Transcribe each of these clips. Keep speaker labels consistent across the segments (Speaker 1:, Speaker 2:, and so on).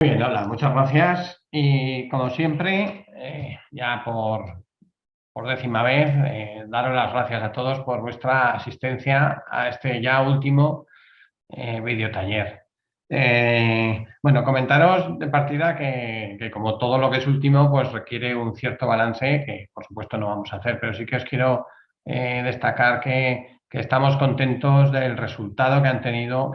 Speaker 1: Bien, hola, muchas gracias. Y como siempre, ya por décima vez, daros las gracias a todos por vuestra asistencia a este ya último videotaller. Bueno, comentaros de partida que como todo lo que es último, pues requiere un cierto balance, que por supuesto no vamos a hacer, pero sí que os quiero destacar que estamos contentos del resultado que ha tenido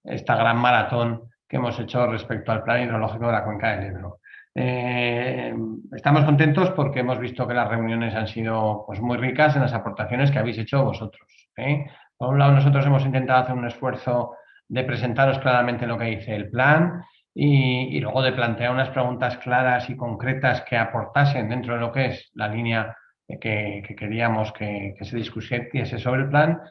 Speaker 1: esta gran maratón que hemos hecho respecto al plan hidrológico de la cuenca del Ebro. Eh, Estamos contentos porque hemos visto que las reuniones han sido pues, muy ricas en las aportaciones que habéis hecho vosotros. Por un lado, nosotros hemos intentado hacer un esfuerzo de presentaros claramente lo que dice el plan y luego de plantear unas preguntas claras y concretas que aportasen dentro de lo que es la línea que queríamos que se discutiese sobre el plan.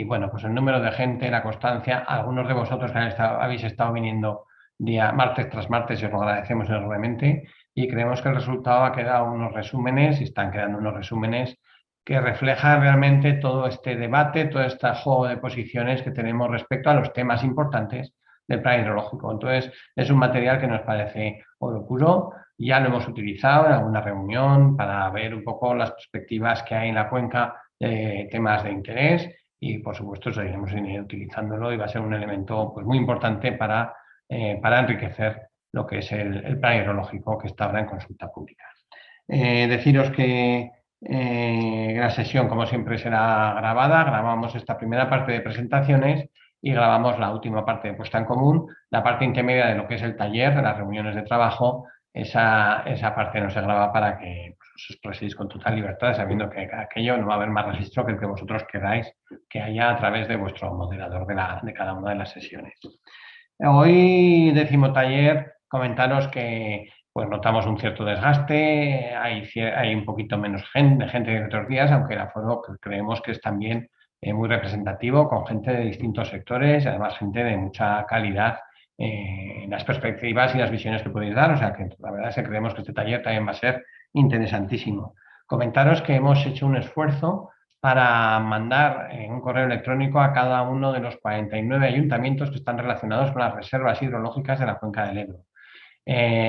Speaker 1: Bueno, pues el número de gente, la constancia, algunos de vosotros que habéis estado viniendo día martes tras martes y os lo agradecemos enormemente y creemos que el resultado ha quedado unos resúmenes y están quedando unos resúmenes que reflejan realmente todo este debate, todo este juego de posiciones que tenemos respecto a los temas importantes del plan hidrológico. Entonces, es un material que nos parece oro puro. Ya lo hemos utilizado en alguna reunión para ver un poco las perspectivas que hay en la cuenca de temas de interés y, por supuesto, seguiremos utilizándolo y va a ser un elemento pues, muy importante para enriquecer lo que es el plan hidrológico que está ahora en consulta pública. Deciros que la sesión, como siempre, será grabada. Grabamos esta primera parte de presentaciones y grabamos la última parte de puesta en común. La parte intermedia de lo que es el taller, de las reuniones de trabajo, esa parte no se graba para que pues, os expreséis con total libertad, sabiendo que aquello no va a haber más registro que el que vosotros queráis que haya a través de vuestro moderador de cada una de las sesiones. Hoy, décimo taller, comentaros que pues notamos un cierto desgaste, hay un poquito menos gente que otros días, aunque el aforo creemos que es también muy representativo, con gente de distintos sectores y además gente de mucha calidad en las perspectivas y las visiones que podéis dar. O sea que la verdad es que creemos que este taller también va a ser interesantísimo. Comentaros que hemos hecho un esfuerzo para mandar un correo electrónico a cada uno de los 49 ayuntamientos que están relacionados con las reservas hidrológicas de la cuenca del Ebro.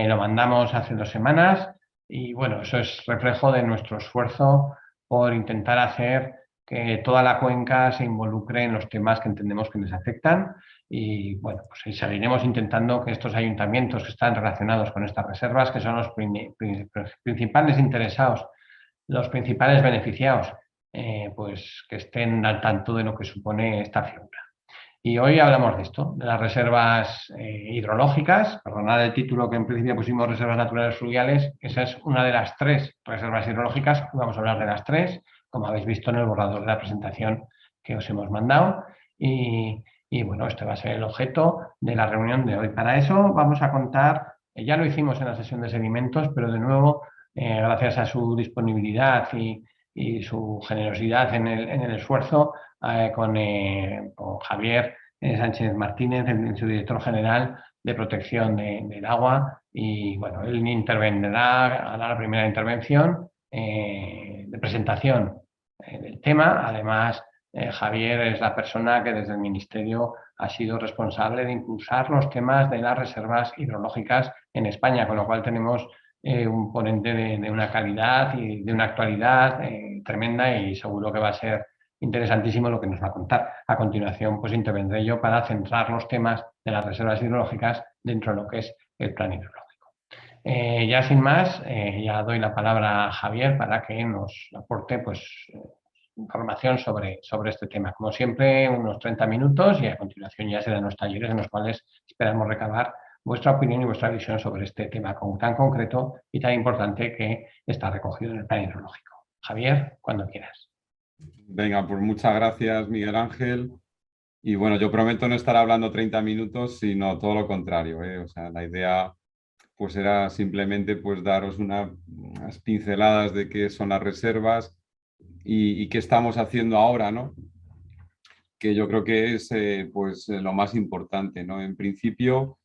Speaker 1: Lo mandamos hace 2 semanas y bueno, eso es reflejo de nuestro esfuerzo por intentar hacer que toda la cuenca se involucre en los temas que entendemos que les afectan y bueno, pues seguiremos intentando que estos ayuntamientos que están relacionados con estas reservas, que son los principales interesados, los principales beneficiados, pues que estén al tanto de lo que supone esta figura. Y hoy hablamos de esto, de las reservas hidrológicas. Perdonad el título que en principio pusimos reservas naturales fluviales. Esa es una de las 3 reservas hidrológicas. Hoy vamos a hablar de las 3, como habéis visto en el borrador de la presentación que os hemos mandado. Bueno, este va a ser el objeto de la reunión de hoy. Para eso vamos a contar, ya lo hicimos en la sesión de sedimentos, pero de nuevo, gracias a su disponibilidad y su generosidad en el esfuerzo, con Javier Sánchez Martínez, su director general de protección del agua. Y bueno, él intervendrá, hará la primera intervención de presentación del tema. Además, Javier es la persona que desde el Ministerio ha sido responsable de impulsar los temas de las reservas hidrológicas en España, con lo cual tenemos un ponente de una calidad y de una actualidad tremenda y seguro que va a ser interesantísimo lo que nos va a contar. A continuación, pues intervendré yo para centrar los temas de las reservas hidrológicas dentro de lo que es el plan hidrológico. Ya sin más, ya doy la palabra a Javier para que nos aporte pues, información sobre este tema. Como siempre, unos 30 minutos y a continuación ya serán los talleres en los cuales esperamos recabar vuestra opinión y vuestra visión sobre este tema tan concreto y tan importante que está recogido en el plan hidrológico. Javier, cuando quieras.
Speaker 2: Venga, pues muchas gracias, Miguel Ángel. Y bueno, yo prometo no estar hablando 30 minutos, sino todo lo contrario, ¿eh? O sea, la idea pues era simplemente pues daros unas pinceladas de qué son las reservas y qué estamos haciendo ahora, ¿no? Que yo creo que es lo más importante, ¿no? En principio,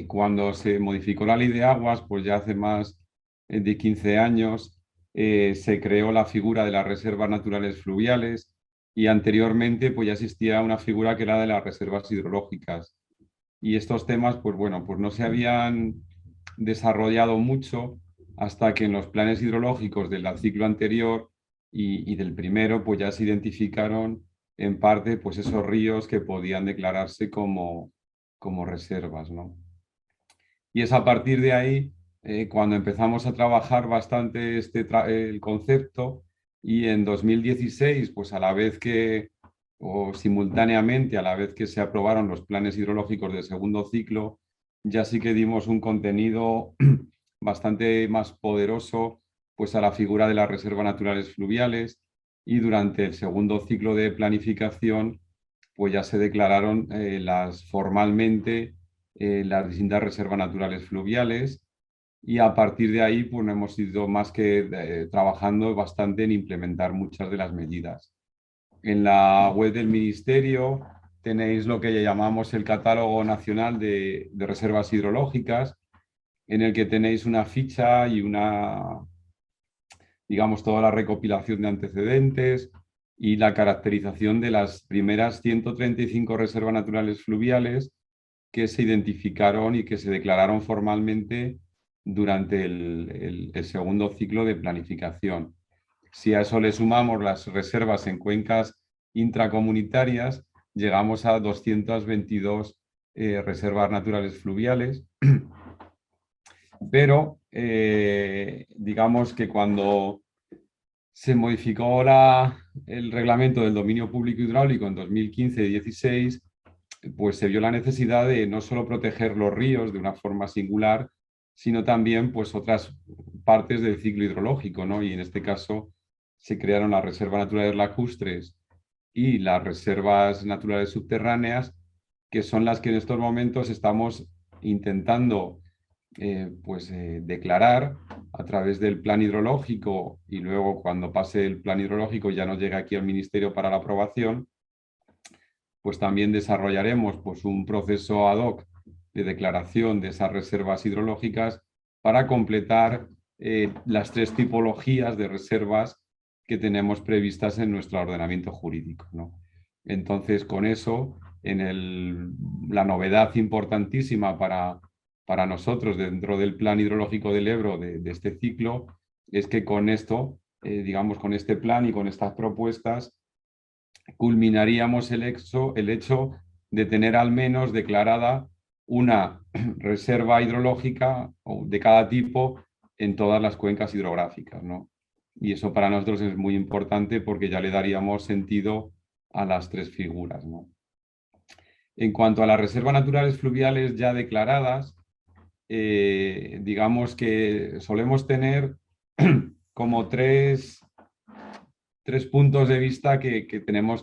Speaker 2: cuando se modificó la ley de aguas, pues ya hace más de 15 años, se creó la figura de las reservas naturales fluviales y anteriormente pues ya existía una figura que era de las reservas hidrológicas. y estos temas, pues bueno, pues no se habían desarrollado mucho hasta que en los planes hidrológicos del ciclo anterior y del primero, pues ya se identificaron en parte pues esos ríos que podían declararse como reservas, ¿no? Y es a partir de ahí cuando empezamos a trabajar bastante el concepto, y en 2016, pues a la vez que, o simultáneamente, a la vez que se aprobaron los planes hidrológicos del segundo ciclo, ya sí que dimos un contenido bastante más poderoso pues a la figura de las reservas naturales fluviales, y durante el segundo ciclo de planificación pues ya se declararon formalmente las distintas reservas naturales fluviales, y a partir de ahí pues hemos ido más que trabajando bastante en implementar muchas de las medidas. En la web del Ministerio tenéis lo que llamamos el Catálogo Nacional de Reservas Hidrológicas, en el que tenéis una ficha y digamos, toda la recopilación de antecedentes y la caracterización de las primeras 135 reservas naturales fluviales que se identificaron y que se declararon formalmente durante el segundo ciclo de planificación. Si a eso le sumamos las reservas en cuencas intracomunitarias, llegamos a 222 reservas naturales fluviales, pero digamos que cuando se modificó el reglamento del dominio público hidráulico en 2015-16, pues se vio la necesidad de no solo proteger los ríos de una forma singular, sino también pues otras partes del ciclo hidrológico, ¿no? Y en este caso se crearon las reservas naturales lacustres y las reservas naturales subterráneas, que son las que en estos momentos estamos intentando declarar a través del plan hidrológico, y luego cuando pase el plan hidrológico ya nos llega aquí al Ministerio para la aprobación, pues también desarrollaremos pues, un proceso ad hoc de declaración de esas reservas hidrológicas para completar las 3 tipologías de reservas que tenemos previstas en nuestro ordenamiento jurídico, ¿no? Entonces, con eso, la novedad importantísima para nosotros dentro del Plan Hidrológico del Ebro de este ciclo es que con esto, digamos, con este plan y con estas propuestas, culminaríamos el hecho de tener al menos declarada una reserva hidrológica de cada tipo en todas las cuencas hidrográficas, ¿no? Y eso para nosotros es muy importante porque ya le daríamos sentido a las 3 figuras, ¿no? En cuanto a las reservas naturales fluviales ya declaradas, digamos que solemos tener como tres puntos de vista que tenemos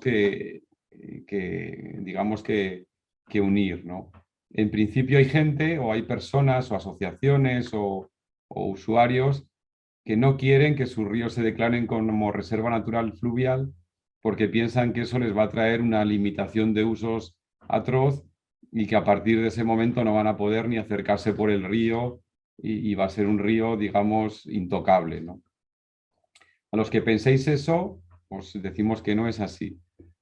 Speaker 2: digamos que unir, ¿no? En principio hay gente o hay personas o asociaciones o usuarios que no quieren que sus ríos se declaren como reserva natural fluvial porque piensan que eso les va a traer una limitación de usos atroz, y que a partir de ese momento no van a poder ni acercarse por el río y va a ser un río, digamos, intocable, ¿no? A los que penséis eso, os decimos que no es así.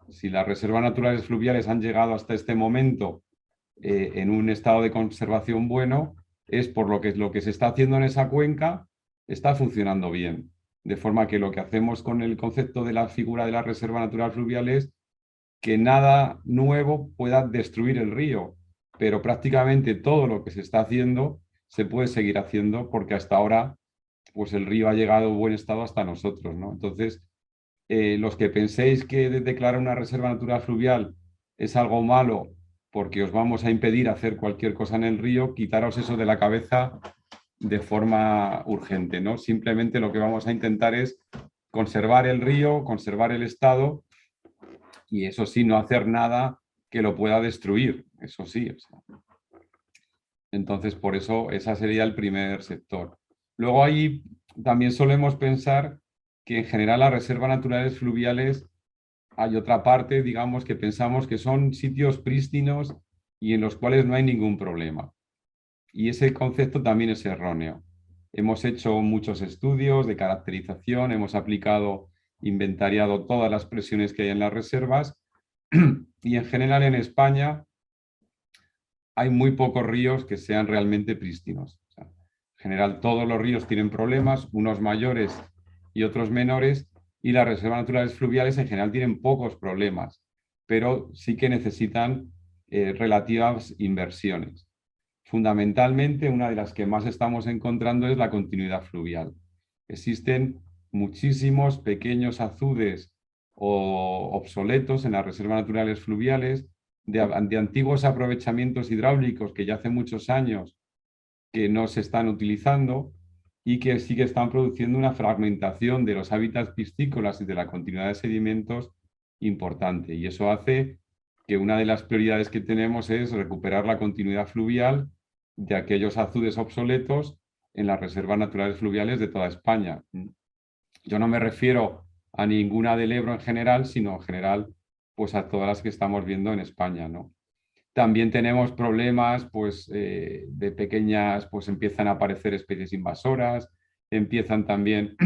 Speaker 2: Si las reservas naturales fluviales han llegado hasta este momento en un estado de conservación bueno, es por lo que se está haciendo en esa cuenca está funcionando bien. De forma que lo que hacemos con el concepto de la figura de la reserva natural fluvial es que nada nuevo pueda destruir el río, pero prácticamente todo lo que se está haciendo se puede seguir haciendo porque hasta ahora pues el río ha llegado en buen estado hasta nosotros, ¿no? Entonces, los que penséis que declarar una reserva natural fluvial es algo malo porque os vamos a impedir hacer cualquier cosa en el río, quitaros eso de la cabeza de forma urgente, ¿no? Simplemente lo que vamos a intentar es conservar el río, conservar el estado, y eso sí, no hacer nada que lo pueda destruir, eso sí. O sea. Entonces, por eso, ese sería el primer sector. Luego ahí también solemos pensar que en general las reservas naturales fluviales hay otra parte, digamos, que pensamos que son sitios prístinos y en los cuales no hay ningún problema. Y ese concepto también es erróneo. Hemos hecho muchos estudios de caracterización, hemos aplicado, inventariado todas las presiones que hay en las reservas y en general en España hay muy pocos ríos que sean realmente prístinos. O sea, en general, todos los ríos tienen problemas, unos mayores y otros menores, y las reservas naturales fluviales en general tienen pocos problemas, pero sí que necesitan relativas inversiones. Fundamentalmente, una de las que más estamos encontrando es la continuidad fluvial. Existen muchísimos pequeños azudes o obsoletos en las reservas naturales fluviales de antiguos aprovechamientos hidráulicos que ya hace muchos años que no se están utilizando y que sí que están produciendo una fragmentación de los hábitats piscícolas y de la continuidad de sedimentos importante. Y eso hace que una de las prioridades que tenemos es recuperar la continuidad fluvial de aquellos azudes obsoletos en las reservas naturales fluviales de toda España. Yo no me refiero a ninguna del Ebro en general, sino en general pues a todas las que estamos viendo en España, ¿no? También tenemos problemas pues, de pequeñas, pues empiezan a aparecer especies invasoras, empiezan también,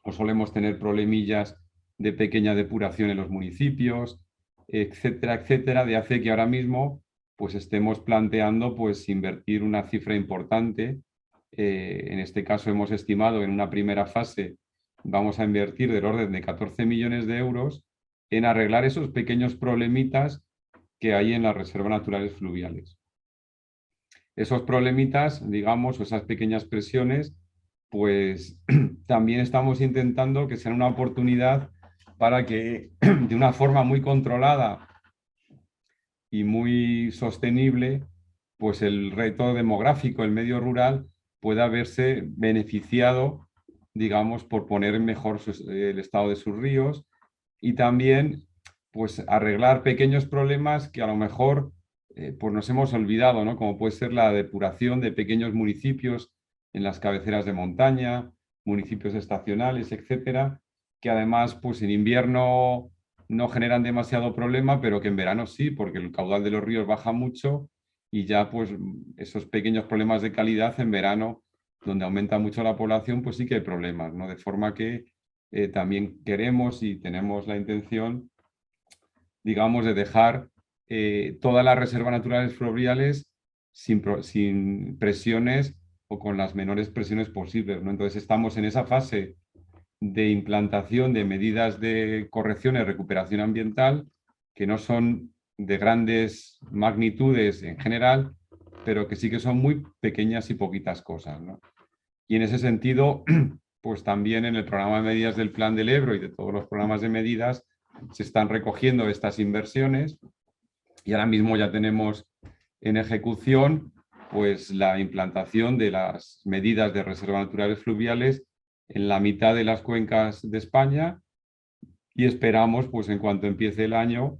Speaker 2: o solemos tener problemillas de pequeña depuración en los municipios, etcétera, etcétera, de hace que ahora mismo pues estemos planteando pues invertir una cifra importante. En este caso hemos estimado en una primera fase vamos a invertir del orden de 14 millones de euros en arreglar esos pequeños problemitas que hay en las reservas naturales fluviales. Esos problemitas, digamos, o esas pequeñas presiones, pues también estamos intentando que sean una oportunidad para que de una forma muy controlada y muy sostenible, pues el reto demográfico, el medio rural, pueda verse beneficiado, digamos, por poner mejor el estado de sus ríos y también pues arreglar pequeños problemas que a lo mejor pues nos hemos olvidado, ¿no? Como puede ser la depuración de pequeños municipios en las cabeceras de montaña, municipios estacionales, etcétera, que además pues en invierno no generan demasiado problema, pero que en verano sí, porque el caudal de los ríos baja mucho y ya pues esos pequeños problemas de calidad en verano, donde aumenta mucho la población, pues sí que hay problemas, ¿no? De forma que también queremos y tenemos la intención, digamos, de dejar todas las reservas naturales fluviales sin presiones o con las menores presiones posibles, ¿no? Entonces estamos en esa fase de implantación de medidas de corrección y recuperación ambiental que no son de grandes magnitudes en general, pero que sí que son muy pequeñas y poquitas cosas, ¿no? Y en ese sentido, pues también en el programa de medidas del Plan del Ebro y de todos los programas de medidas se están recogiendo estas inversiones y ahora mismo ya tenemos en ejecución pues la implantación de las medidas de reservas naturales fluviales en la mitad de las cuencas de España y esperamos, pues en cuanto empiece el año,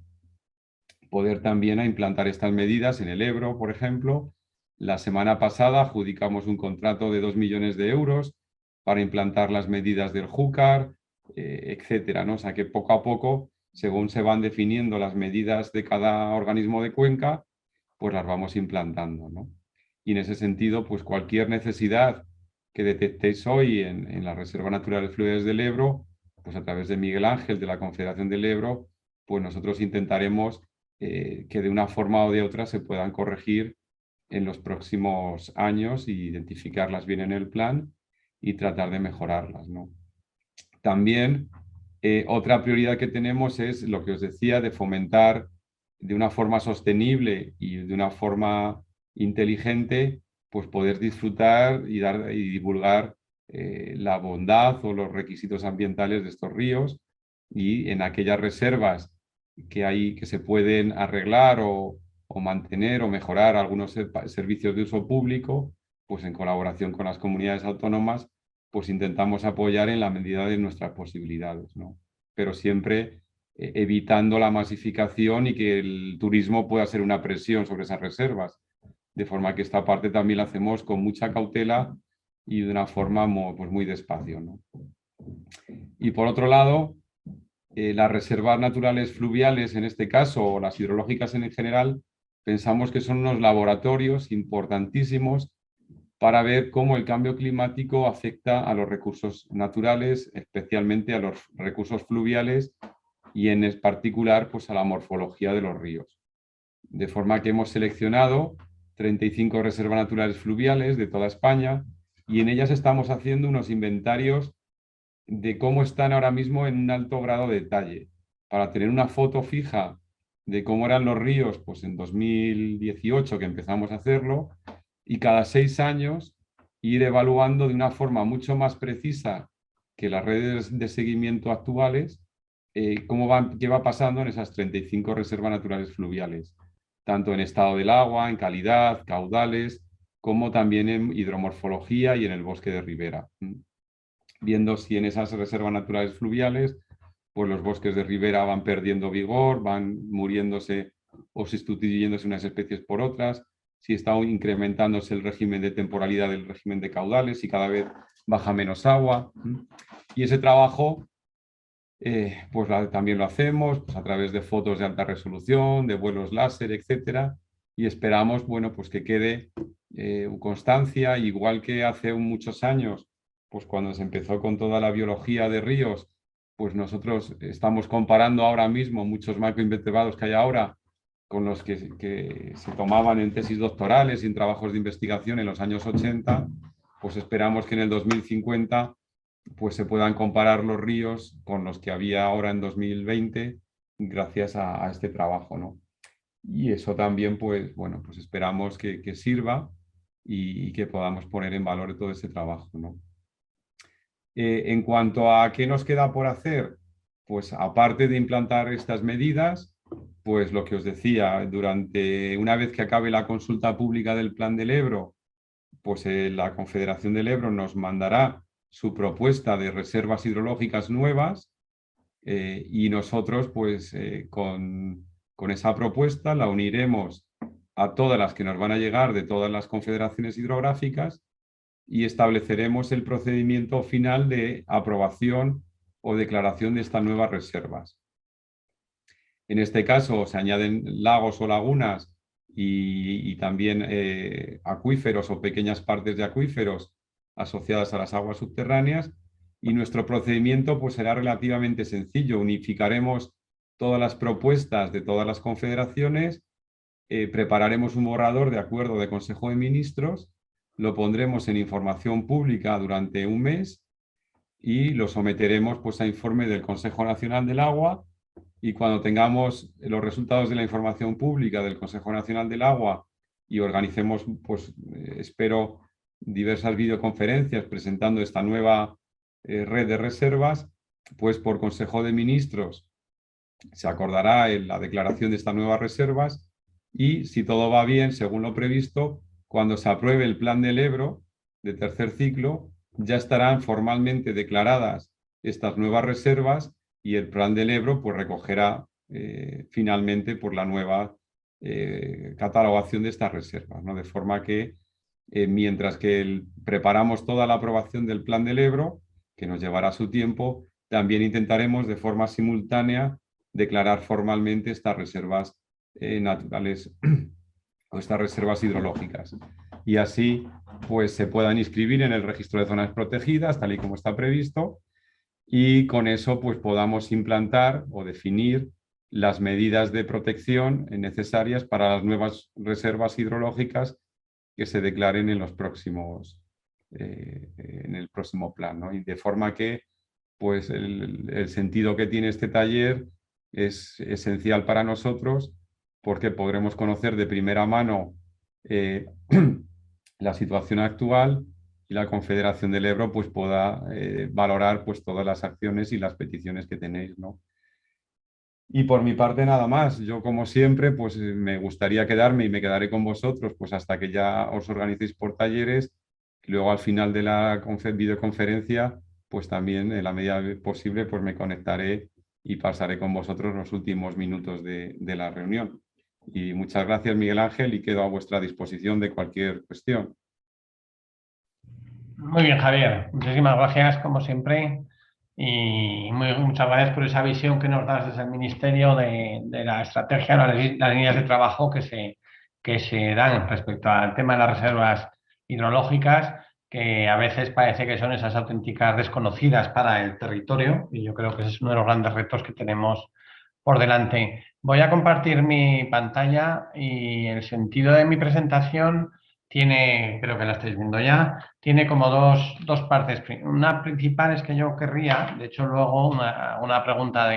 Speaker 2: poder también implantar estas medidas en el Ebro, por ejemplo. La semana pasada adjudicamos un contrato de 2 millones de euros para implantar las medidas del Júcar, etcétera, ¿no? O sea que poco a poco, según se van definiendo las medidas de cada organismo de cuenca, pues las vamos implantando, ¿no? Y en ese sentido, pues cualquier necesidad que detectéis hoy en las reservas naturales fluviales del Ebro, pues a través de Miguel Ángel, de la Confederación del Ebro, pues nosotros intentaremos que de una forma o de otra se puedan corregir en los próximos años y identificarlas bien en el plan y tratar de mejorarlas, ¿no? También otra prioridad que tenemos es lo que os decía de fomentar de una forma sostenible y de una forma inteligente, pues poder disfrutar y dar y divulgar la bondad o los requisitos ambientales de estos ríos y en aquellas reservas que hay que se pueden arreglar o mantener o mejorar algunos servicios de uso público, pues en colaboración con las comunidades autónomas, pues intentamos apoyar en la medida de nuestras posibilidades, ¿no? Pero siempre evitando la masificación y que el turismo pueda ser una presión sobre esas reservas. De forma que esta parte también la hacemos con mucha cautela y de una forma pues muy despacio, ¿no? Y por otro lado, las reservas naturales fluviales, en este caso, o las hidrológicas en general, pensamos que son unos laboratorios importantísimos para ver cómo el cambio climático afecta a los recursos naturales, especialmente a los recursos fluviales y en particular pues, a la morfología de los ríos. De forma que hemos seleccionado 35 reservas naturales fluviales de toda España y en ellas estamos haciendo unos inventarios de cómo están ahora mismo en un alto grado de detalle, para tener una foto fija de cómo eran los ríos pues en 2018 que empezamos a hacerlo y cada 6 años ir evaluando de una forma mucho más precisa que las redes de seguimiento actuales qué va pasando en esas 35 reservas naturales fluviales, tanto en estado del agua, en calidad, caudales, como también en hidromorfología y en el bosque de ribera. Viendo si en esas reservas naturales fluviales, pues los bosques de ribera van perdiendo vigor, van muriéndose o sustituyéndose unas especies por otras, si está incrementándose el régimen de temporalidad del régimen de caudales y cada vez baja menos agua. Y ese trabajo pues también lo hacemos pues, a través de fotos de alta resolución, de vuelos láser, etcétera, y esperamos bueno, pues que quede constancia, igual que hace muchos años, pues cuando se empezó con toda la biología de ríos, pues nosotros estamos comparando ahora mismo muchos macroinvertebrados que hay ahora con los que se tomaban en tesis doctorales y en trabajos de investigación en los años 80, pues esperamos que en el 2050 pues se puedan comparar los ríos con los que había ahora en 2020 gracias a este trabajo, ¿no? Y eso también, pues, bueno, pues esperamos que sirva y que podamos poner en valor todo ese trabajo, ¿no? En cuanto a qué nos queda por hacer, pues aparte de implantar estas medidas, pues lo que os decía, una vez que acabe la consulta pública del Plan del Ebro, pues la Confederación del Ebro nos mandará su propuesta de reservas hidrológicas nuevas y nosotros pues con esa propuesta la uniremos a todas las que nos van a llegar de todas las confederaciones hidrográficas y estableceremos el procedimiento final de aprobación o declaración de estas nuevas reservas. En este caso se añaden lagos o lagunas y también acuíferos o pequeñas partes de acuíferos asociadas a las aguas subterráneas y nuestro procedimiento pues será relativamente sencillo. Unificaremos todas las propuestas de todas las confederaciones, prepararemos un borrador de acuerdo de Consejo de Ministros, lo pondremos en información pública durante un mes y lo someteremos pues a informe del Consejo Nacional del Agua y cuando tengamos los resultados de la información pública del Consejo Nacional del Agua y organicemos, pues espero, diversas videoconferencias presentando esta nueva red de reservas, pues por Consejo de Ministros se acordará en la declaración de estas nuevas reservas y si todo va bien, según lo previsto, cuando se apruebe el Plan del Ebro de tercer ciclo, ya estarán formalmente declaradas estas nuevas reservas y el Plan del Ebro pues recogerá finalmente por la nueva catalogación de estas reservas, ¿no? De forma que mientras que preparamos toda la aprobación del Plan del Ebro, que nos llevará su tiempo, también intentaremos de forma simultánea declarar formalmente estas reservas naturales o estas reservas hidrológicas. Y así pues se puedan inscribir en el registro de zonas protegidas, tal y como está previsto, y con eso pues podamos implantar o definir las medidas de protección necesarias para las nuevas reservas hidrológicas que se declaren en en el próximo plan, ¿no? Y de forma que pues el sentido que tiene este taller es esencial para nosotros porque podremos conocer de primera mano la situación actual y la Confederación del Ebro pues pueda valorar pues todas las acciones y las peticiones que tenéis, ¿no? Y por mi parte nada más. Yo como siempre pues me gustaría quedarme y me quedaré con vosotros pues hasta que ya os organicéis por talleres. Luego al final de la videoconferencia pues también en la medida posible pues me conectaré y pasaré con vosotros los últimos minutos de la reunión. Y muchas gracias Miguel Ángel y quedo a vuestra disposición de cualquier cuestión.
Speaker 1: Muy bien, Javier. Muchísimas gracias, como siempre. Y muchas gracias por esa visión que nos das desde el Ministerio de la estrategia, las líneas de trabajo que se dan respecto al tema de las reservas hidrológicas, que a veces parece que son esas auténticas desconocidas para el territorio. Y yo creo que ese es uno de los grandes retos que tenemos por delante. Voy a compartir mi pantalla y el sentido de mi presentación tiene, creo que la estáis viendo ya, tiene como dos partes. Una principal es que yo querría, de hecho luego una pregunta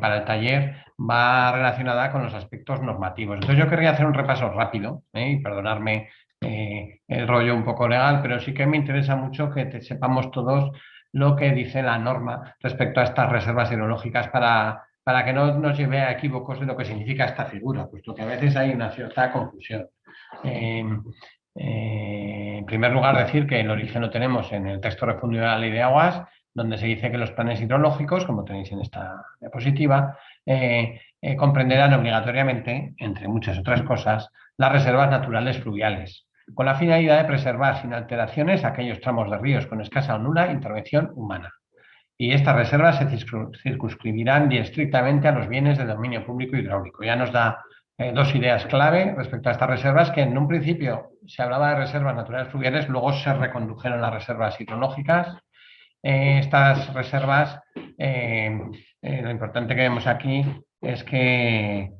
Speaker 1: para el taller va relacionada con los aspectos normativos. Entonces yo querría hacer un repaso rápido, y perdonarme el rollo un poco legal, pero sí que me interesa mucho que sepamos todos lo que dice la norma respecto a estas reservas hidrológicas para que no nos lleve a equívocos de lo que significa esta figura, puesto que a veces hay una cierta confusión. Eh, en primer lugar, decir que el origen lo tenemos en el texto refundido de la Ley de Aguas, donde se dice que los planes hidrológicos, como tenéis en esta diapositiva, comprenderán obligatoriamente, entre muchas otras cosas, las reservas naturales fluviales, con la finalidad de preservar sin alteraciones aquellos tramos de ríos con escasa o nula intervención humana. Y estas reservas se circunscribirán estrictamente a los bienes de dominio público hidráulico. Ya nos da dos ideas clave respecto a estas reservas, que en un principio se hablaba de reservas naturales fluviales, luego se recondujeron a reservas hidrológicas. Estas reservas, lo importante que vemos aquí es que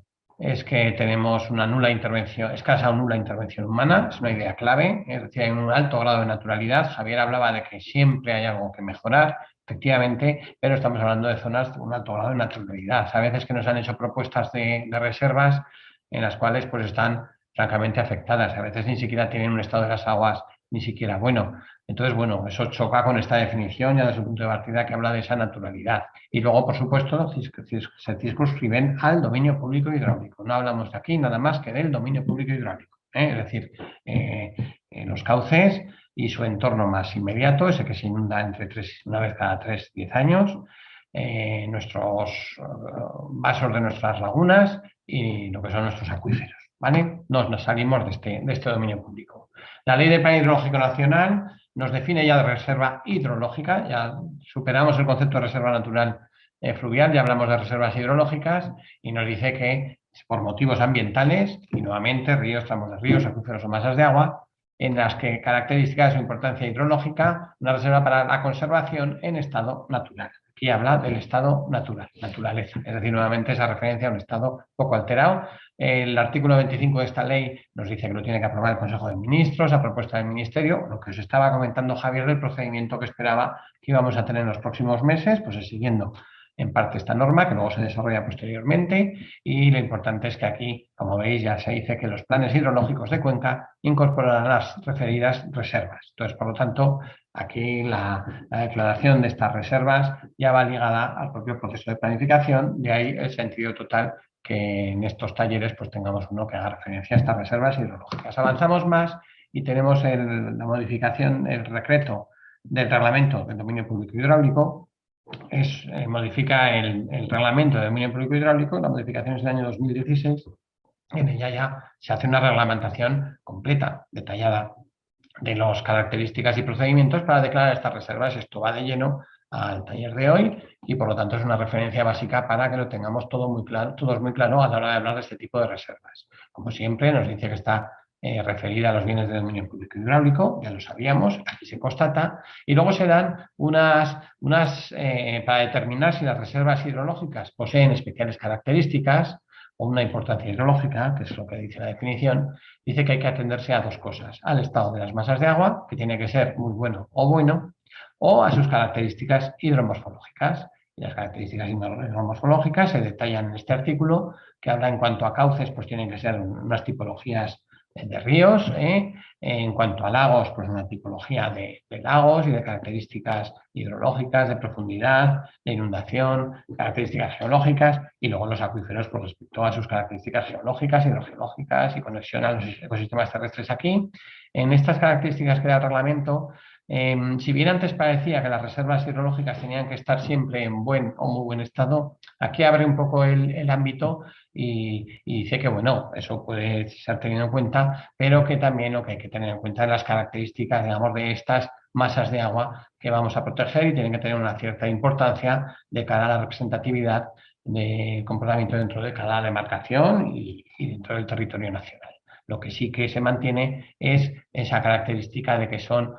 Speaker 1: tenemos una nula intervención, escasa o nula intervención humana, es una idea clave, es decir, hay un alto grado de naturalidad. Javier hablaba de que siempre hay algo que mejorar, efectivamente, pero estamos hablando de zonas con un alto grado de naturalidad. A veces que nos han hecho propuestas de reservas en las cuales pues están francamente afectadas, a veces ni siquiera tienen un estado de las aguas ni siquiera bueno. Entonces, bueno, eso choca con esta definición ya desde el punto de partida que habla de esa naturalidad. Y luego, por supuesto, se circunscriben al dominio público hidráulico. No hablamos de aquí nada más que del dominio público hidráulico. Es decir, los cauces y su entorno más inmediato, ese que se inunda una vez cada 10 años, nuestros vasos de nuestras lagunas y lo que son nuestros acuíferos. ¿Vale? Nos salimos de este dominio público. La Ley de Plan Hidrológico Nacional nos define ya de reserva hidrológica, ya superamos el concepto de reserva natural fluvial, ya hablamos de reservas hidrológicas y nos dice que por motivos ambientales, y nuevamente ríos, tramos de ríos, acuíferos o masas de agua, en las que características de su importancia hidrológica, una reserva para la conservación en estado natural. Aquí habla del estado natural, naturaleza, es decir, nuevamente esa referencia a un estado poco alterado. El artículo 25 de esta ley nos dice que lo tiene que aprobar el Consejo de Ministros a propuesta del Ministerio. Lo que os estaba comentando Javier del procedimiento que esperaba que íbamos a tener en los próximos meses, pues es siguiendo en parte esta norma, que luego se desarrolla posteriormente, y lo importante es que aquí, como veis, ya se dice que los planes hidrológicos de Cuenca incorporarán las referidas reservas. Entonces, por lo tanto, aquí la declaración de estas reservas ya va ligada al propio proceso de planificación, de ahí el sentido total que en estos talleres pues tengamos uno que haga referencia a estas reservas hidrológicas. Avanzamos más y tenemos la modificación, el decreto del reglamento del dominio público hidráulico. Modifica el reglamento de dominio público hidráulico, la modificación es del año 2016, en ella ya se hace una reglamentación completa, detallada, de las características y procedimientos para declarar estas reservas. Esto va de lleno al taller de hoy y por lo tanto es una referencia básica para que lo tengamos todo muy claro, todos muy claro a la hora de hablar de este tipo de reservas. Como siempre, nos dice que está referida a los bienes de dominio público hidráulico, ya lo sabíamos, aquí se constata, y luego se dan para determinar si las reservas hidrológicas poseen especiales características o una importancia hidrológica, que es lo que dice la definición. Dice que hay que atenderse a dos cosas: al estado de las masas de agua, que tiene que ser muy bueno, o a sus características hidromorfológicas. Y las características hidromorfológicas se detallan en este artículo, que habla en cuanto a cauces, pues tienen que ser unas tipologías de ríos, en cuanto a lagos, pues una tipología de lagos y de características hidrológicas, de profundidad, de inundación, características geológicas, y luego los acuíferos con respecto a sus características geológicas, hidrogeológicas y conexión a los ecosistemas terrestres aquí. En estas características que da el reglamento, si bien antes parecía que las reservas hidrológicas tenían que estar siempre en buen o muy buen estado, aquí abre un poco el ámbito y dice que, bueno, eso puede ser tenido en cuenta, pero que también lo que hay que tener en cuenta es las características, digamos, de estas masas de agua que vamos a proteger y tienen que tener una cierta importancia de cara a la representatividad de comportamiento dentro de cada demarcación y dentro del territorio nacional. Lo que sí que se mantiene es esa característica de que son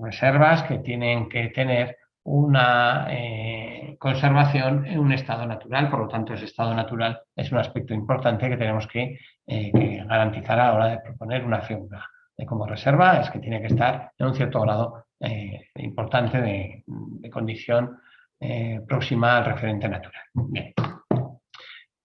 Speaker 1: reservas que tienen que tener una conservación en un estado natural. Por lo tanto, ese estado natural es un aspecto importante que tenemos que garantizar a la hora de proponer una figura como reserva, es que tiene que estar en un cierto grado importante de condición próxima al referente natural. Bien.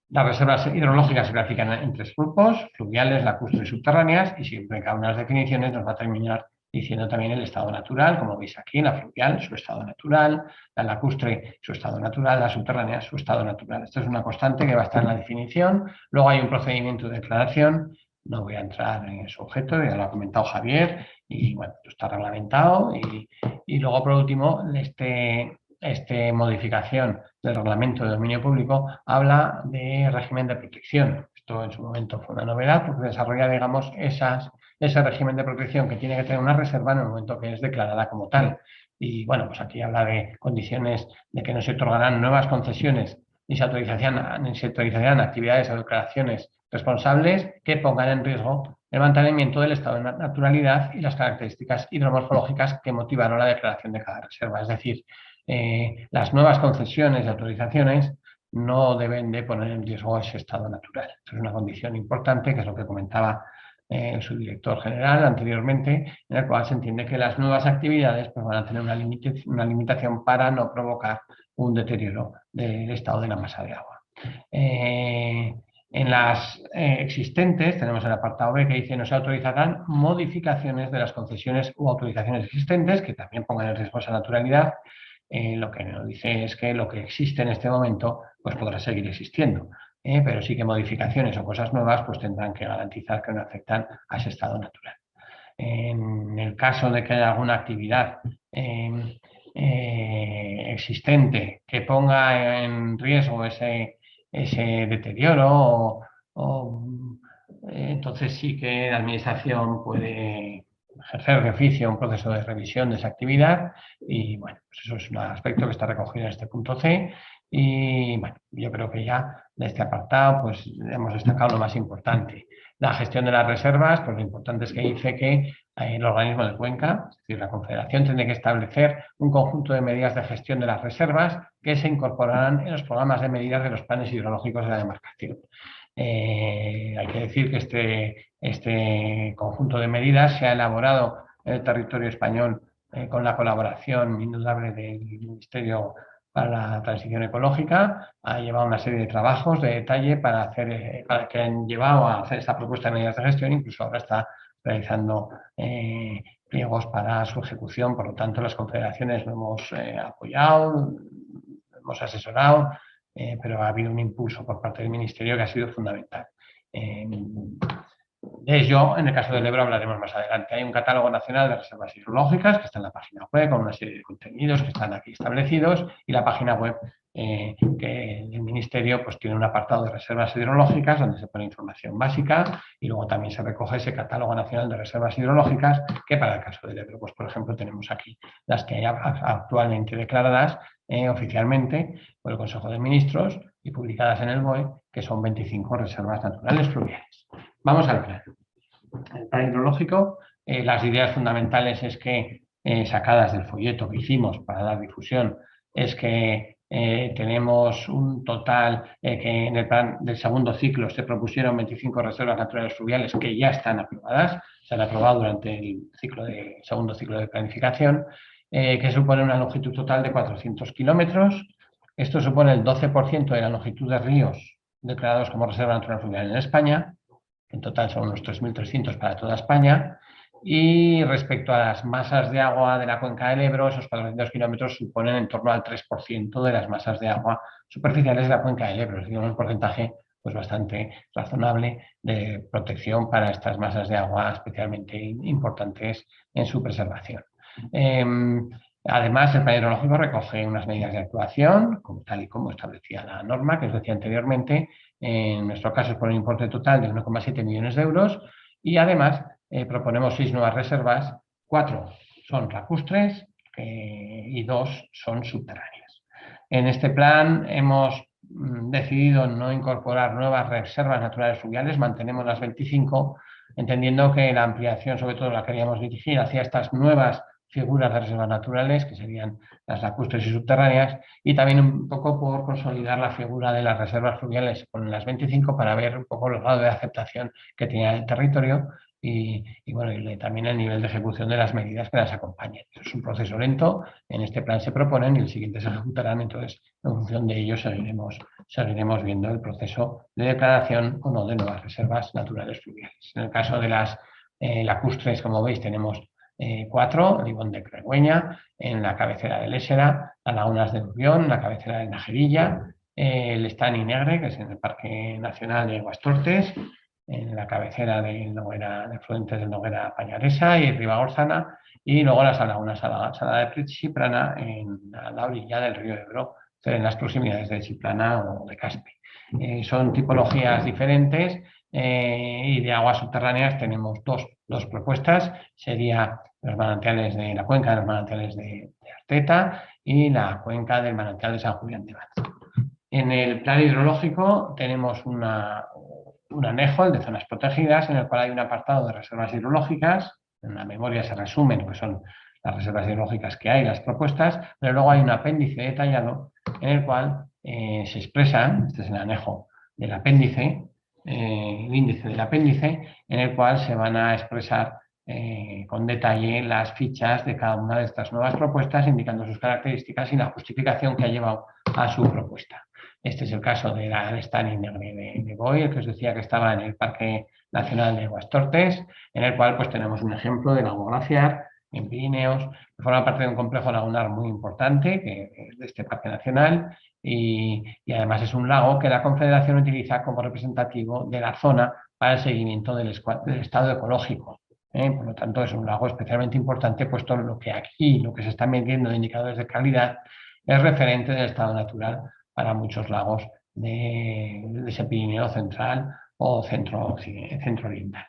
Speaker 1: Las reservas hidrológicas se clasifican en 3 grupos: fluviales, lacustres y subterráneas, y siempre cada una de las definiciones nos va a terminar diciendo también el estado natural, como veis aquí, la fluvial, su estado natural, la lacustre, su estado natural, la subterránea, su estado natural. Esto es una constante que va a estar en la definición. Luego hay un procedimiento de declaración, no voy a entrar en su objeto, ya lo ha comentado Javier, y bueno, esto está reglamentado. Y luego, por último, esta modificación del reglamento de dominio público habla de régimen de protección. Esto en su momento fue una novedad porque desarrolla, digamos, ese régimen de protección que tiene que tener una reserva en el momento que es declarada como tal. Y bueno, pues aquí habla de condiciones de que no se otorgarán nuevas concesiones ni se autorizarían actividades o declaraciones responsables que pongan en riesgo el mantenimiento del estado de naturalidad y las características hidromorfológicas que motivaron la declaración de cada reserva. Es decir, las nuevas concesiones y autorizaciones no deben de poner en riesgo ese estado natural. Esto es una condición importante, que es lo que comentaba su director general anteriormente, en el cual se entiende que las nuevas actividades pues, van a tener una limitación para no provocar un deterioro del estado de la masa de agua. En las existentes tenemos el apartado B que dice: no se autorizarán modificaciones de las concesiones u autorizaciones existentes que también pongan en riesgo esa naturalidad. Lo que nos dice es que lo que existe en este momento pues podrá seguir existiendo, pero sí que modificaciones o cosas nuevas pues tendrán que garantizar que no afectan a ese estado natural. En el caso de que haya alguna actividad existente que ponga en riesgo ese deterioro, entonces sí que la Administración puede ejercer de oficio un proceso de revisión de esa actividad y bueno, pues eso es un aspecto que está recogido en este punto C. Y bueno, yo creo que ya de este apartado pues hemos destacado lo más importante. La gestión de las reservas, pues lo importante es que dice que el organismo de cuenca, es decir, la Confederación, tiene que establecer un conjunto de medidas de gestión de las reservas que se incorporarán en los programas de medidas de los planes hidrológicos de la demarcación. Hay que decir que este conjunto de medidas se ha elaborado en el territorio español con la colaboración indudable del Ministerio para la Transición Ecológica. Ha llevado una serie de trabajos de detalle para que han llevado a hacer esta propuesta de medidas de gestión. Incluso ahora está realizando pliegos para su ejecución. Por lo tanto, las confederaciones lo hemos apoyado, lo hemos asesorado, pero ha habido un impulso por parte del Ministerio que ha sido fundamental. De ello, en el caso del Ebro, hablaremos más adelante. Hay un catálogo nacional de reservas hidrológicas que está en la página web con una serie de contenidos que están aquí establecidos, y la página web que el Ministerio pues, tiene un apartado de reservas hidrológicas donde se pone información básica, y luego también se recoge ese catálogo nacional de reservas hidrológicas que para el caso del Ebro, pues, por ejemplo, tenemos aquí las que hay actualmente declaradas oficialmente por el Consejo de Ministros y publicadas en el BOE, que son 25 reservas naturales fluviales. Vamos al plan. El plan hidrológico, las ideas fundamentales es que, sacadas del folleto que hicimos para dar difusión, es que tenemos un total que en el plan del segundo ciclo se propusieron 25 reservas naturales fluviales que ya están aprobadas, se han aprobado durante el segundo ciclo de planificación, que supone una longitud total de 400 kilómetros. Esto supone el 12% de la longitud de ríos declarados como reserva natural fluvial en España. En total son unos 3.300 para toda España. Y respecto a las masas de agua de la cuenca del Ebro, esos 400 kilómetros suponen en torno al 3% de las masas de agua superficiales de la cuenca del Ebro. Es decir, un porcentaje pues, bastante razonable de protección para estas masas de agua especialmente importantes en su preservación. Además, el plan hidrológico recoge unas medidas de actuación, tal y como establecía la norma que os decía anteriormente. En nuestro caso es por un importe total de 1,7 millones de euros, y además proponemos 6 nuevas reservas, 4 son lacustres y 2 son subterráneas. En este plan hemos decidido no incorporar nuevas reservas naturales fluviales, mantenemos las 25, entendiendo que la ampliación sobre todo la queríamos dirigir hacia estas nuevas figuras de reservas naturales, que serían las lacustres y subterráneas, y también un poco por consolidar la figura de las reservas fluviales con las 25 para ver un poco el grado de aceptación que tenía el territorio y bueno, también el nivel de ejecución de las medidas que las acompañen. Eso es un proceso lento, en este plan se proponen y el siguiente se ejecutarán, entonces en función de ello seguiremos viendo el proceso de declaración o no de nuevas reservas naturales fluviales. En el caso de las lacustres, como veis, tenemos 4, Libón de Cregüeña, en la cabecera del Ésera, las lagunas de Urbión, la cabecera de Najerilla, el Estany Negre, que es en el Parque Nacional de Guastortes, en la cabecera del Noguera, de Fuentes del Noguera Pañaresa y Ribagorza, y luego las lagunas Salada de Pritx y Plana en la orilla del río Ebro, en las proximidades de Chiclana o de Caspe. Son tipologías diferentes y de aguas subterráneas tenemos dos propuestas, sería los manantiales de la cuenca de los manantiales de Arteta y la cuenca del manantial de San Julián de Banzo. En el plan hidrológico tenemos un anejo, el de zonas protegidas, en el cual hay un apartado de reservas hidrológicas. En la memoria se resumen, pues son las reservas hidrológicas que hay, las propuestas, pero luego hay un apéndice detallado en el cual se expresan, este es el anejo del apéndice, el índice del apéndice, en el cual se van a expresar con detalle las fichas de cada una de estas nuevas propuestas, indicando sus características y la justificación que ha llevado a su propuesta. Este es el caso del Estany Negre de Boy, el que os decía que estaba en el Parque Nacional de Guastortes, en el cual pues tenemos un ejemplo de lago glaciar en Pirineos, que forma parte de un complejo lagunar muy importante, que es de este Parque Nacional, y además es un lago que la Confederación utiliza como representativo de la zona para el seguimiento del estado ecológico. Por lo tanto, es un lago especialmente importante, puesto lo que aquí, lo que se está midiendo de indicadores de calidad, es referente del estado natural para muchos lagos de ese Pirineo central o centro oriental.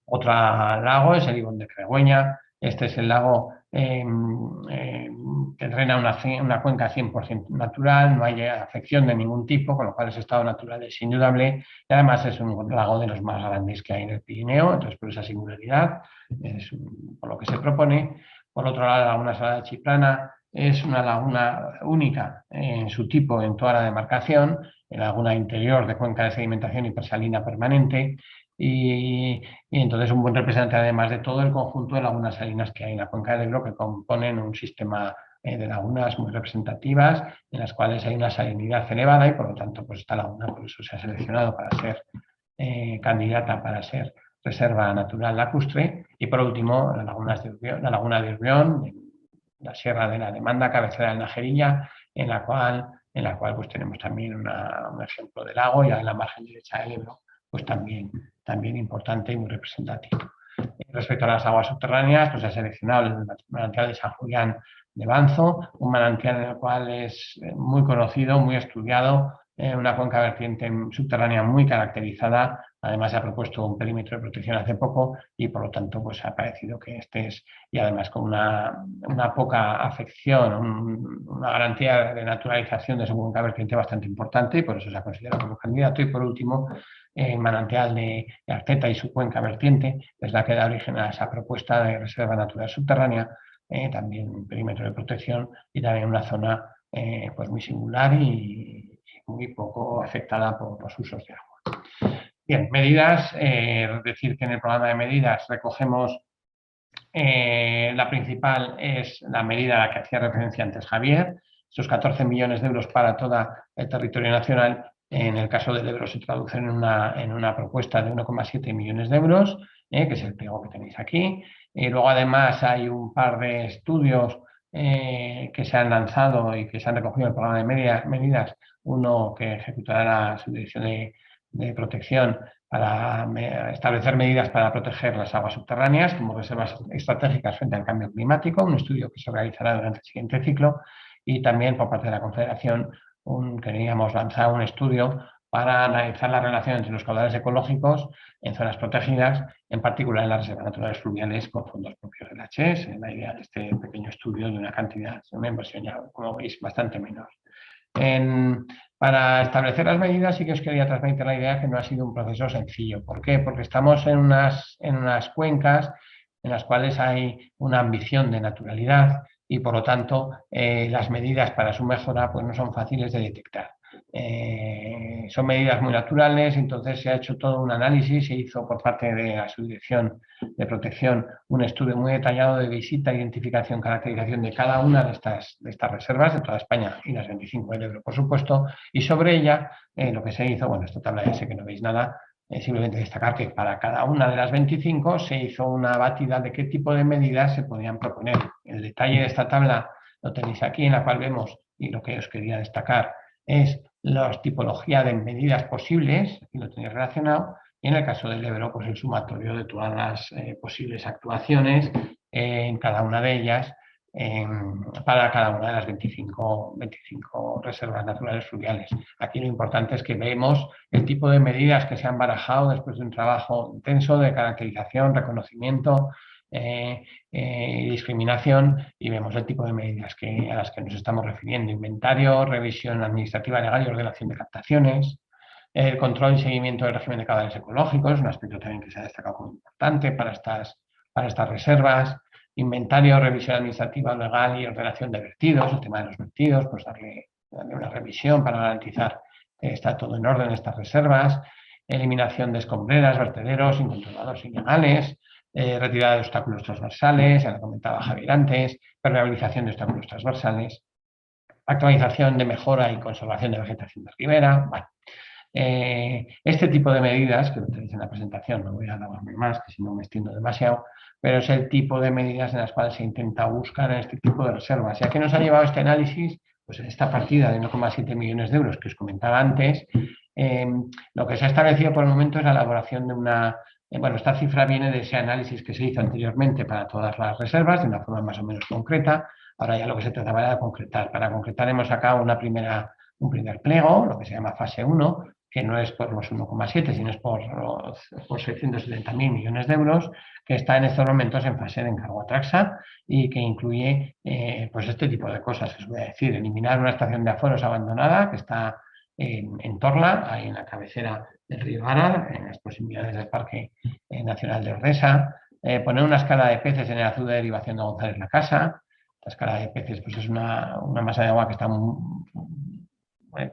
Speaker 1: Otro lago es el Ibón de Cregüeña. Este es el lago que drena una cuenca 100% natural, no hay afección de ningún tipo, con lo cual ese estado natural es indudable. Y además es un lago de los más grandes que hay en el Pirineo, entonces por esa singularidad, por lo que se propone. Por otro lado, la laguna Salada de Chiclana es una laguna única en su tipo en toda la demarcación, en la laguna interior de cuenca de sedimentación hipersalina permanente, y entonces un buen representante además de todo el conjunto de lagunas salinas que hay en la cuenca del Ebro, que componen un sistema de lagunas muy representativas en las cuales hay una salinidad elevada y por lo tanto pues esta laguna por eso se ha seleccionado para ser candidata para ser reserva natural lacustre. Y por último la laguna de Urbión, la Sierra de la Demanda, cabecera del Najerilla, en la cual pues tenemos también un ejemplo de lago, ya en la margen derecha del Ebro, pues también importante y muy representativo. Respecto a las aguas subterráneas, pues se ha seleccionado el manantial de San Julián de Banzo, un manantial en el cual es muy conocido, muy estudiado, una cuenca vertiente subterránea muy caracterizada. Además se ha propuesto un perímetro de protección hace poco y por lo tanto pues ha parecido que este es, y además con una poca afección, una garantía de naturalización de su cuenca vertiente bastante importante y por eso se ha considerado como candidato. Y por último, el manantial de Arteta y su cuenca vertiente es la que da origen a esa propuesta de reserva natural subterránea, también un perímetro de protección y también una zona pues muy singular y muy poco afectada por los usos de agua. Bien, medidas, decir que en el programa de medidas recogemos la principal es la medida a la que hacía referencia antes Javier, esos 14 millones de euros para todo el territorio nacional. En el caso del Ebro se traduce en una propuesta de 1,7 millones de euros, que es el pliego que tenéis aquí. Luego además hay un par de estudios que se han lanzado y que se han recogido en el programa de medidas, uno que ejecutará la subdirección de protección para establecer medidas para proteger las aguas subterráneas como reservas estratégicas frente al cambio climático, un estudio que se realizará durante el siguiente ciclo, y también por parte de la Confederación queríamos lanzar un estudio para analizar la relación entre los caudales ecológicos en zonas protegidas, en particular en las reservas naturales fluviales con fondos propios del HS. La idea de este pequeño estudio de una cantidad, de una inversión ya, como veis, bastante menor. Para establecer las medidas sí que os quería transmitir la idea que no ha sido un proceso sencillo. ¿Por qué? Porque estamos en unas cuencas en las cuales hay una ambición de naturalidad y por lo tanto las medidas para su mejora pues no son fáciles de detectar. Son medidas muy naturales, entonces se ha hecho todo un análisis, se hizo por parte de la Subdirección de Protección un estudio muy detallado de visita, identificación, caracterización de cada una de estas reservas de toda España y las 25 del Ebro, por supuesto, y sobre ella lo que se hizo, bueno, esta tabla ya sé que no veis nada, simplemente destacar que para cada una de las 25 se hizo una batida de qué tipo de medidas se podían proponer. El detalle de esta tabla lo tenéis aquí, en la cual vemos, y lo que os quería destacar es la tipología de medidas posibles, aquí lo tenéis relacionado, y en el caso del Ebro, pues el sumatorio de todas las posibles actuaciones en cada una de ellas, para cada una de las 25 reservas naturales fluviales. Aquí lo importante es que vemos el tipo de medidas que se han barajado después de un trabajo intenso de caracterización, reconocimiento y discriminación, y vemos el tipo de medidas a las que nos estamos refiriendo: inventario, revisión administrativa legal y ordenación de captaciones, el control y seguimiento del régimen de caudales ecológicos, un aspecto también que se ha destacado como importante para estas reservas. Inventario, revisión administrativa, legal y ordenación de vertidos, el tema de los vertidos, pues darle una revisión para garantizar que está todo en orden en estas reservas. Eliminación de escombreras, vertederos incontrolados ilegales, retirada de obstáculos transversales, ya lo comentaba Javier antes, permeabilización de obstáculos transversales, actualización de mejora y conservación de vegetación de ribera. Bueno, este tipo de medidas, que lo tenéis en la presentación, no voy a alargarme más, que si no me extiendo demasiado, pero es el tipo de medidas en las cuales se intenta buscar en este tipo de reservas. ¿Y a qué nos ha llevado este análisis? Pues en esta partida de 1,7 millones de euros que os comentaba antes, lo que se ha establecido por el momento es la elaboración de una... bueno, esta cifra viene de ese análisis que se hizo anteriormente para todas las reservas, de una forma más o menos concreta. Ahora ya lo que se trataba era de concretar. Para concretar hemos sacado un primer pliego, lo que se llama fase 1, que no es por los 1,7, sino es por 670.000 millones de euros, que está en estos momentos en fase de encargo a Traxa y que incluye pues este tipo de cosas. Os voy a decir: eliminar una estación de aforos abandonada que está en Torla, ahí en la cabecera del río Ara, en las proximidades del Parque Nacional de Ordesa. Poner una escala de peces en el azud de derivación de González La Casa. La escala de peces pues es una masa de agua que está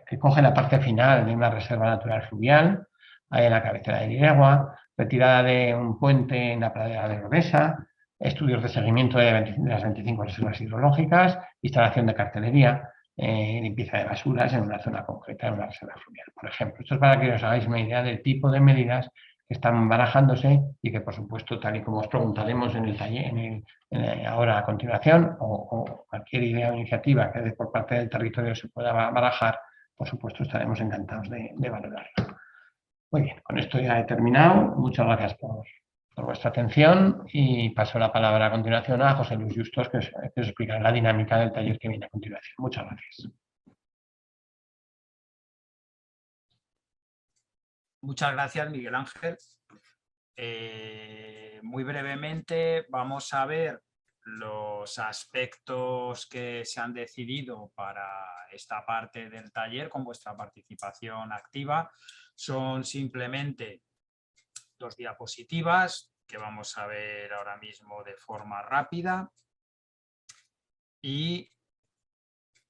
Speaker 1: que coge la parte final de una reserva natural fluvial, ahí en la cabecera de Liragua, retirada de un puente en la pradera de Ordesa, estudios de seguimiento de las 25 reservas hidrológicas, instalación de cartelería, limpieza de basuras en una zona concreta, en una reserva fluvial, por ejemplo. Esto es para que os hagáis una idea del tipo de medidas que están barajándose y que, por supuesto, tal y como os preguntaremos en el taller, ahora a continuación, o cualquier idea o iniciativa que por parte del territorio se pueda barajar, por supuesto, estaremos encantados de valorarlo. Muy bien, con esto ya he terminado. Muchas gracias por vuestra atención y paso la palabra a continuación a José Luis Justos, que os explicará la dinámica del taller que viene a continuación. Muchas gracias.
Speaker 3: Muchas gracias, Miguel Ángel. Muy brevemente vamos a ver los aspectos que se han decidido para esta parte del taller con vuestra participación activa. Son simplemente 2 diapositivas que vamos a ver ahora mismo de forma rápida. Y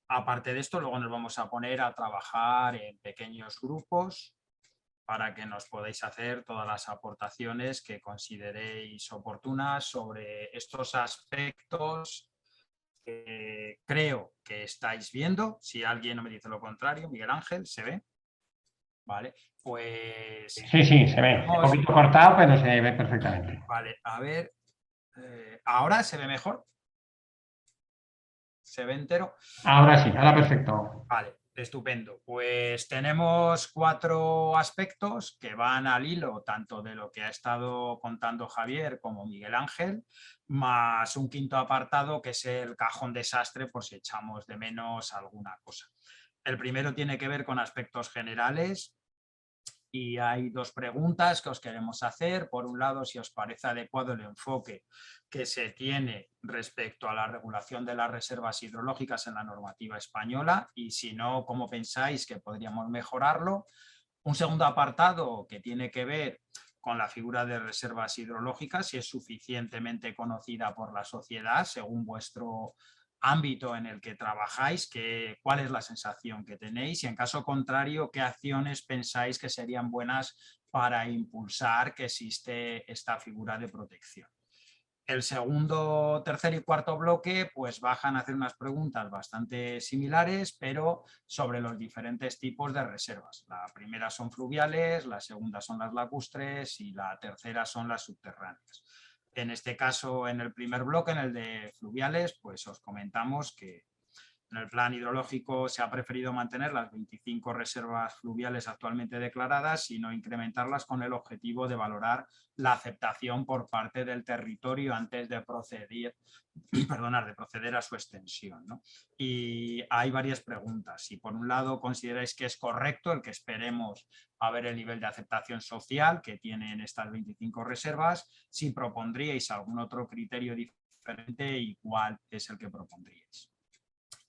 Speaker 3: aparte de esto, luego nos vamos a poner a trabajar en pequeños grupos para que nos podáis hacer todas las aportaciones que consideréis oportunas sobre estos aspectos que creo que estáis viendo. Si alguien no me dice lo contrario, Miguel Ángel, ¿se ve? Vale, pues...
Speaker 1: Sí, se ve. Un poquito cortado, pero se ve perfectamente.
Speaker 3: Vale, a ver, ¿ahora se ve mejor? ¿Se ve entero?
Speaker 1: Ahora sí, ahora perfecto.
Speaker 3: Vale, estupendo. Pues tenemos 4 aspectos que van al hilo tanto de lo que ha estado contando Javier como Miguel Ángel, más un 5.º apartado que es el cajón desastre por si echamos de menos alguna cosa. El primero tiene que ver con aspectos generales. Y hay 2 preguntas que os queremos hacer. Por un lado, si os parece adecuado el enfoque que se tiene respecto a la regulación de las reservas hidrológicas en la normativa española y si no, cómo pensáis que podríamos mejorarlo. Un segundo apartado que tiene que ver con la figura de reservas hidrológicas, si es suficientemente conocida por la sociedad, según vuestro ámbito en el que trabajáis, cuál es la sensación que tenéis y, en caso contrario, qué acciones pensáis que serían buenas para impulsar que existe esta figura de protección. El segundo, tercer y cuarto bloque pues bajan a hacer unas preguntas bastante similares, pero sobre los diferentes tipos de reservas. La primera son fluviales, la segunda son las lacustres y la tercera son las subterráneas. En este caso, en el primer bloque, en el de fluviales, pues os comentamos que en el plan hidrológico se ha preferido mantener las 25 reservas fluviales actualmente declaradas y no incrementarlas, con el objetivo de valorar la aceptación por parte del territorio antes de proceder a su extensión, ¿no? Y hay varias preguntas. Si por un lado consideráis que es correcto el que esperemos a ver el nivel de aceptación social que tienen estas 25 reservas, si propondríais algún otro criterio diferente y cuál es el que propondríais.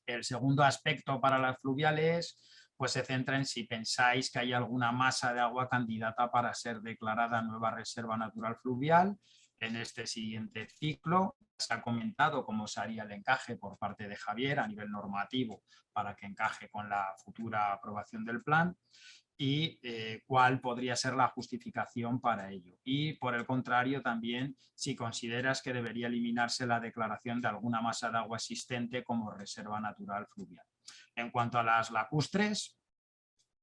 Speaker 3: El segundo aspecto para las fluviales pues se centra en si pensáis que hay alguna masa de agua candidata para ser declarada nueva reserva natural fluvial. En este siguiente ciclo se ha comentado cómo se haría el encaje por parte de Javier a nivel normativo para que encaje con la futura aprobación del plan y cuál podría ser la justificación para ello. Y por el contrario también si consideras que debería eliminarse la declaración de alguna masa de agua existente como reserva natural fluvial. En cuanto a las lacustres,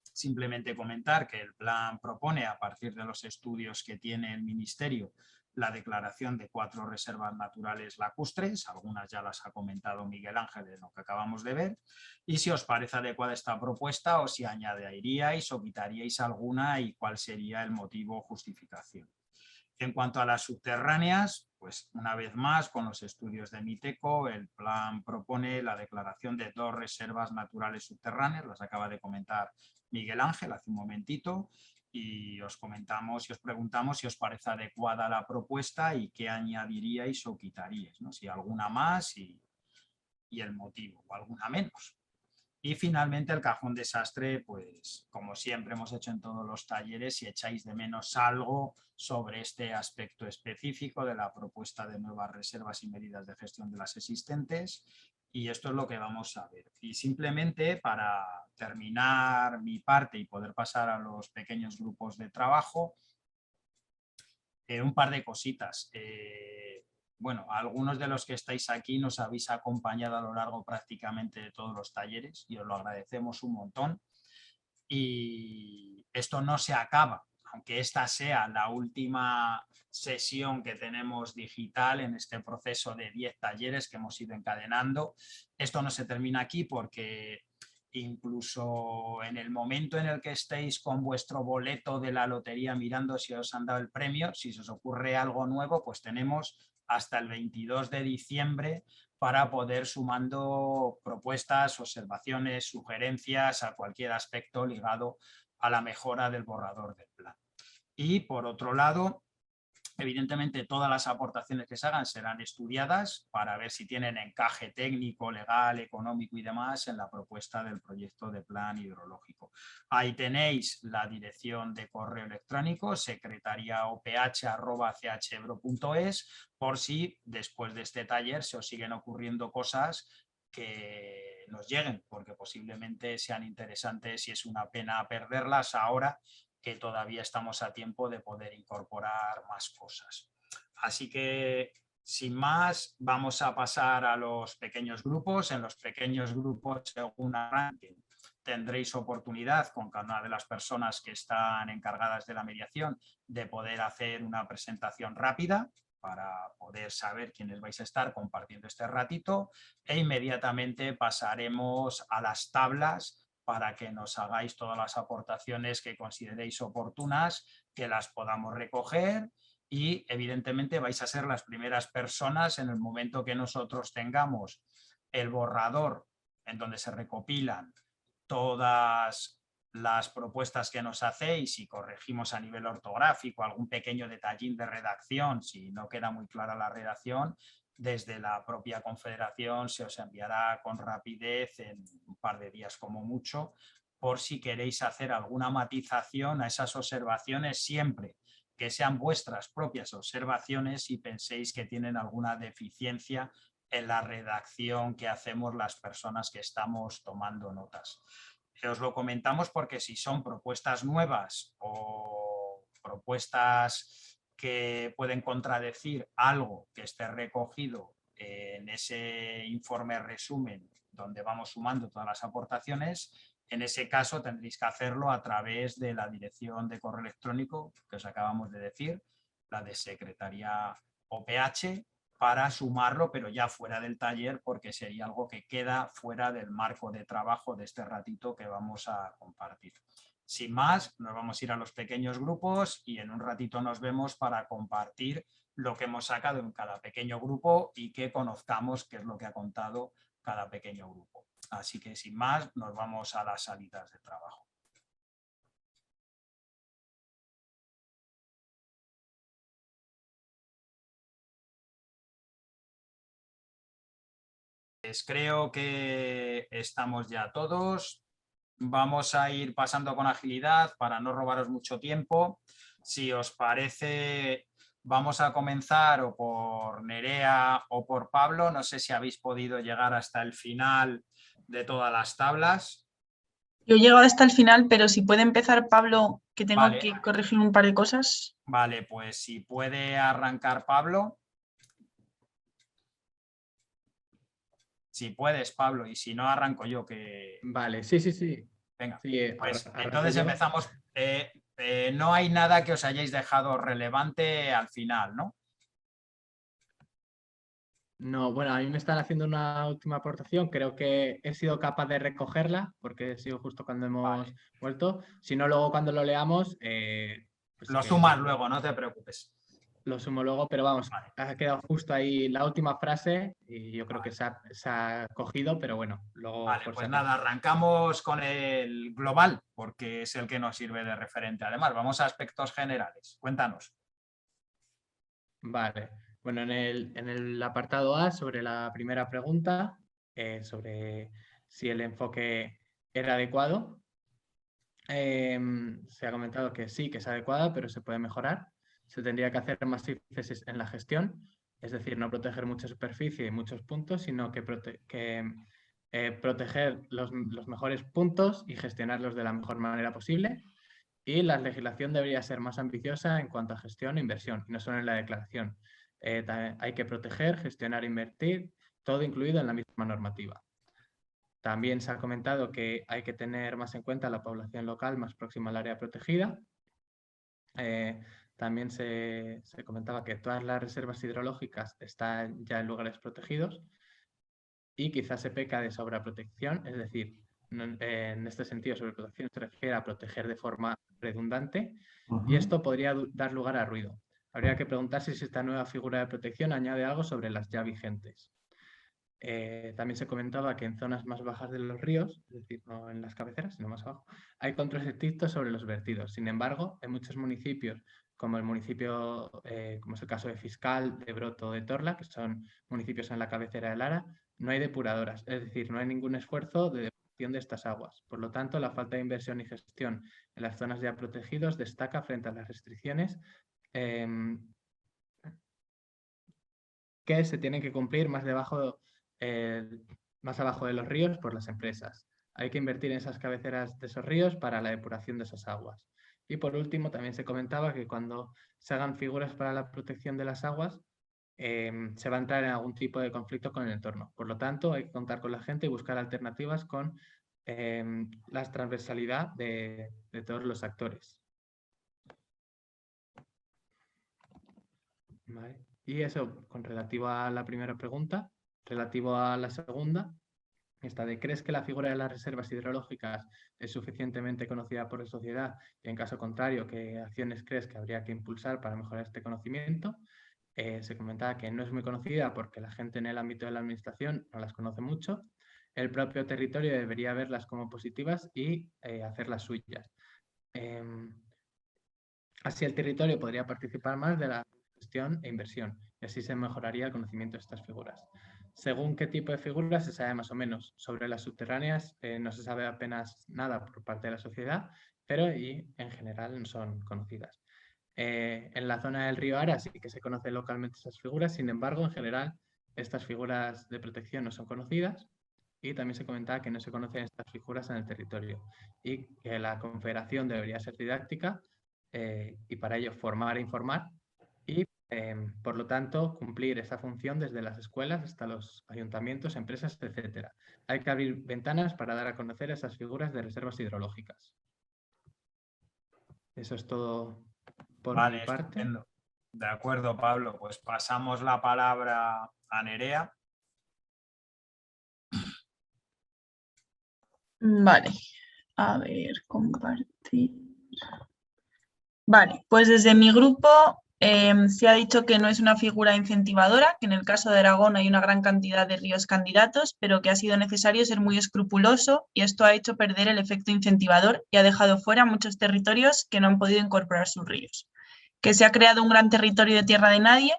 Speaker 3: simplemente comentar que el plan propone, a partir de los estudios que tiene el Ministerio, la declaración de 4 reservas naturales lacustres, algunas ya las ha comentado Miguel Ángel en lo que acabamos de ver, y si os parece adecuada esta propuesta o si añadiríais o quitaríais alguna y cuál sería el motivo o justificación. En cuanto a las subterráneas, pues una vez más con los estudios de MITECO, el plan propone la declaración de 2 reservas naturales subterráneas, las acaba de comentar Miguel Ángel hace un momentito, y os comentamos y os preguntamos si os parece adecuada la propuesta y qué añadiríais o quitaríais, ¿no? Si alguna más y el motivo, o alguna menos. Y finalmente el cajón desastre, pues como siempre hemos hecho en todos los talleres, si echáis de menos algo sobre este aspecto específico de la propuesta de nuevas reservas y medidas de gestión de las existentes. Y esto es lo que vamos a ver. Y simplemente para terminar mi parte y poder pasar a los pequeños grupos de trabajo, un par de cositas. Bueno, algunos de los que estáis aquí nos habéis acompañado a lo largo prácticamente de todos los talleres y os lo agradecemos un montón. Y esto no se acaba, aunque esta sea la última sesión que tenemos digital en este proceso de 10 talleres que hemos ido encadenando. Esto no se termina aquí porque incluso en el momento en el que estéis con vuestro boleto de la lotería mirando si os han dado el premio, si se os ocurre algo nuevo, pues tenemos hasta el 22 de diciembre para poder sumando propuestas, observaciones, sugerencias a cualquier aspecto ligado a la mejora del borrador del plan. Y por otro lado, evidentemente todas las aportaciones que se hagan serán estudiadas para ver si tienen encaje técnico, legal, económico y demás en la propuesta del proyecto de plan hidrológico. Ahí tenéis la dirección de correo electrónico secretariaoph@chebro.es por si después de este taller se os siguen ocurriendo cosas que nos lleguen, porque posiblemente sean interesantes y es una pena perderlas ahora que todavía estamos a tiempo de poder incorporar más cosas. Así que, sin más, vamos a pasar a los pequeños grupos. En los pequeños grupos, según arranquen, tendréis oportunidad con cada una de las personas que están encargadas de la mediación de poder hacer una presentación rápida para poder saber quiénes vais a estar compartiendo este ratito, e inmediatamente pasaremos a las tablas para que nos hagáis todas las aportaciones que consideréis oportunas, que las podamos recoger y evidentemente vais a ser las primeras personas en el momento que nosotros tengamos el borrador en donde se recopilan todas las propuestas que nos hacéis y corregimos a nivel ortográfico, algún pequeño detallín de redacción, si no queda muy clara la redacción, desde la propia Confederación se os enviará con rapidez en un par de días como mucho, por si queréis hacer alguna matización a esas observaciones, siempre que sean vuestras propias observaciones y penséis que tienen alguna deficiencia en la redacción que hacemos las personas que estamos tomando notas. Os lo comentamos porque si son propuestas nuevas o propuestas que pueden contradecir algo que esté recogido en ese informe resumen donde vamos sumando todas las aportaciones, en ese caso tendréis que hacerlo a través de la dirección de correo electrónico que os acabamos de decir, la de Secretaría OPH, para sumarlo, pero ya fuera del taller, porque sería algo que queda fuera del marco de trabajo de este ratito que vamos a compartir. Sin más, nos vamos a ir a los pequeños grupos y en un ratito nos vemos para compartir lo que hemos sacado en cada pequeño grupo y que conozcamos qué es lo que ha contado cada pequeño grupo. Así que sin más, nos vamos a las salidas de trabajo. Pues creo que estamos ya todos. Vamos a ir pasando con agilidad para no robaros mucho tiempo. Si os parece, vamos a comenzar o por Nerea o por Pablo. No sé si habéis podido llegar hasta el final de todas las tablas.
Speaker 4: Yo he llegado hasta el final, pero si puede empezar Pablo, que tengo
Speaker 3: Vale.
Speaker 4: que corregir un par de cosas.
Speaker 3: Vale, pues si puede arrancar Pablo. Si puedes, Pablo, y si no, arranco yo. Que...
Speaker 5: Vale, sí.
Speaker 3: Venga,
Speaker 5: Sí,
Speaker 3: pues
Speaker 5: arranco
Speaker 3: entonces
Speaker 5: yo.
Speaker 3: empezamos. No hay nada que os hayáis dejado relevante al final, ¿no?
Speaker 5: No, bueno, a mí me están haciendo una última aportación. Creo que he sido capaz de recogerla porque he sido justo cuando hemos vuelto. Si no, luego cuando lo leamos... pues
Speaker 3: Lo
Speaker 5: que
Speaker 3: sumas luego, no te preocupes.
Speaker 5: lo sumo luego, pero vamos,
Speaker 3: Vale.
Speaker 5: ha quedado justo ahí la última frase y yo creo que se ha cogido, pero bueno, luego...
Speaker 3: Vale,
Speaker 5: por
Speaker 3: pues
Speaker 5: si
Speaker 3: nada,
Speaker 5: acaso.
Speaker 3: arrancamos con el global, porque es el que nos sirve de referente. Además, vamos a aspectos generales. Cuéntanos.
Speaker 5: Vale, bueno, en el apartado A, sobre la primera pregunta, sobre si el enfoque era adecuado, se ha comentado que sí, que es adecuada, pero se puede mejorar. Se tendría que hacer más énfasis en la gestión, es decir, no proteger mucha superficie y muchos puntos, sino que proteger los mejores puntos y gestionarlos de la mejor manera posible. Y la legislación debería ser más ambiciosa en cuanto a gestión e inversión, y no solo en la declaración. Hay que proteger, gestionar e invertir, todo incluido en la misma normativa. También se ha comentado que hay que tener más en cuenta la población local más próxima al área protegida. También se comentaba que todas las reservas hidrológicas están ya en lugares protegidos y quizás se peca de sobreprotección, es decir, en este sentido, sobreprotección se refiere a proteger de forma redundante y esto podría dar lugar a ruido. Habría que preguntarse si esta nueva figura de protección añade algo sobre las ya vigentes. También se comentaba que en zonas más bajas de los ríos, es decir, no en las cabeceras, sino más abajo, hay controles estrictos sobre los vertidos. Sin embargo, en muchos municipios, como el municipio, como es el caso de Fiscal, de Broto, de Torla, que son municipios en la cabecera de Lara, no hay depuradoras, es decir, no hay ningún esfuerzo de depuración de estas aguas. Por lo tanto, la falta de inversión y gestión en las zonas ya protegidas destaca frente a las restricciones que se tienen que cumplir más abajo de los ríos por las empresas. Hay que invertir en esas cabeceras de esos ríos para la depuración de esas aguas. Y por último, también se comentaba que cuando se hagan figuras para la protección de las aguas, se va a entrar en algún tipo de conflicto con el entorno. Por lo tanto, hay que contar con la gente y buscar alternativas con la transversalidad de todos los actores. Vale. Y eso con relativo a la primera pregunta. Relativo a la segunda, esta de ¿crees que la figura de las reservas hidrológicas es suficientemente conocida por la sociedad? Y en caso contrario, ¿qué acciones crees que habría que impulsar para mejorar este conocimiento? Se comentaba que no es muy conocida porque la gente en el ámbito de la administración no las conoce mucho. El propio territorio debería verlas como positivas y hacerlas suyas. Así el territorio podría participar más de la gestión e inversión y así se mejoraría el conocimiento de estas figuras. Según qué tipo de figuras se sabe más o menos. Sobre las subterráneas no se sabe apenas nada por parte de la sociedad, pero en general no son conocidas. en la zona del río Ara sí que se conocen localmente esas figuras, sin embargo, en general, estas figuras de protección no son conocidas y también se comentaba que no se conocen estas figuras en el territorio y que la confederación debería ser didáctica y para ello formar e informar y, por lo tanto, cumplir esa función desde las escuelas hasta los ayuntamientos, empresas, etc. Hay que abrir ventanas para dar a conocer esas figuras de reservas hidrológicas. Eso es todo por
Speaker 3: Vale,
Speaker 5: mi parte.
Speaker 3: estupendo. De acuerdo, Pablo. Pues pasamos la palabra a Nerea.
Speaker 4: Vale, a ver, compartir. Vale, pues desde mi grupo se ha dicho que no es una figura incentivadora, que en el caso de Aragón hay una gran cantidad de ríos candidatos, pero que ha sido necesario ser muy escrupuloso y esto ha hecho perder el efecto incentivador y ha dejado fuera muchos territorios que no han podido incorporar sus ríos. Que se ha creado un gran territorio de tierra de nadie,